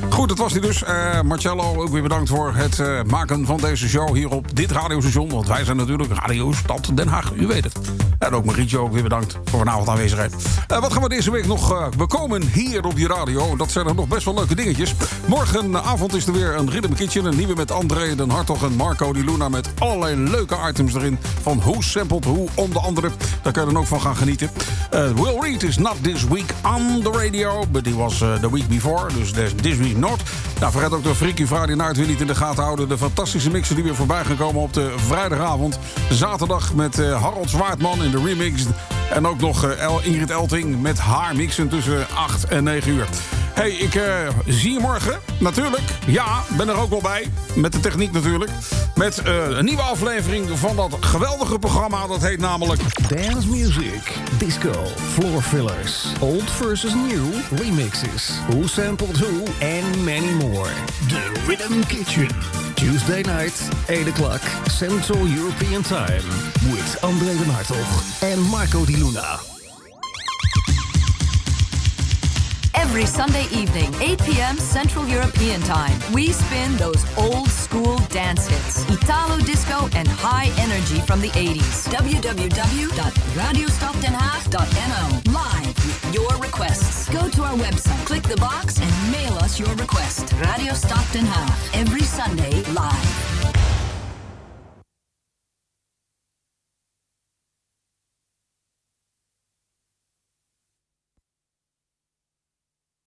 Goed, dat was hij dus. Marcello, ook weer bedankt voor het maken van deze show hier op dit radiostation. Want wij zijn natuurlijk Radio Stad Den Haag, u weet het. En ook Marietje ook weer bedankt voor vanavond aanwezigheid. Wat gaan we deze week nog bekomen hier op die radio? Dat zijn er nog best wel leuke dingetjes. Morgenavond is er weer een Rhythm Kitchen. Een nieuwe met André Den Hartog en Marco Di Luna. Met allerlei leuke items erin. Van hoe sampled, hoe onder andere. Daar kan je dan ook van gaan genieten. Will Reed is not this week on the radio. But he was the week before. Dus this week not. Nou, vergeet ook de Freaky Friday Night weer niet in de gaten houden. De fantastische mixen die weer voorbij gaan komen op de vrijdagavond. Zaterdag met Harold Zwaardman in de remix. En ook nog Ingrid Elting met haar mixen tussen 8 en 9 uur. Hey, ik zie je morgen. Natuurlijk. Ja, ben er ook wel bij. Met de techniek natuurlijk. Met een nieuwe aflevering van dat geweldige programma. Dat heet namelijk Dance Music, Disco, Floor Fillers, Old versus New, Remixes, Who Sampled Who, and many more. The Rhythm Kitchen. Tuesday night, 8 o'clock, Central European Time. With André Den Hartog and Marco Di Luna. Every Sunday evening, 8 p.m. Central European Time, we spin those old school dance hits, Italo disco and high energy from the 80s. www.radiostaddenhaag.nl. Live with your requests. Go to our website, click the box and mail us your request. Radio Stad Den Haag, every Sunday live.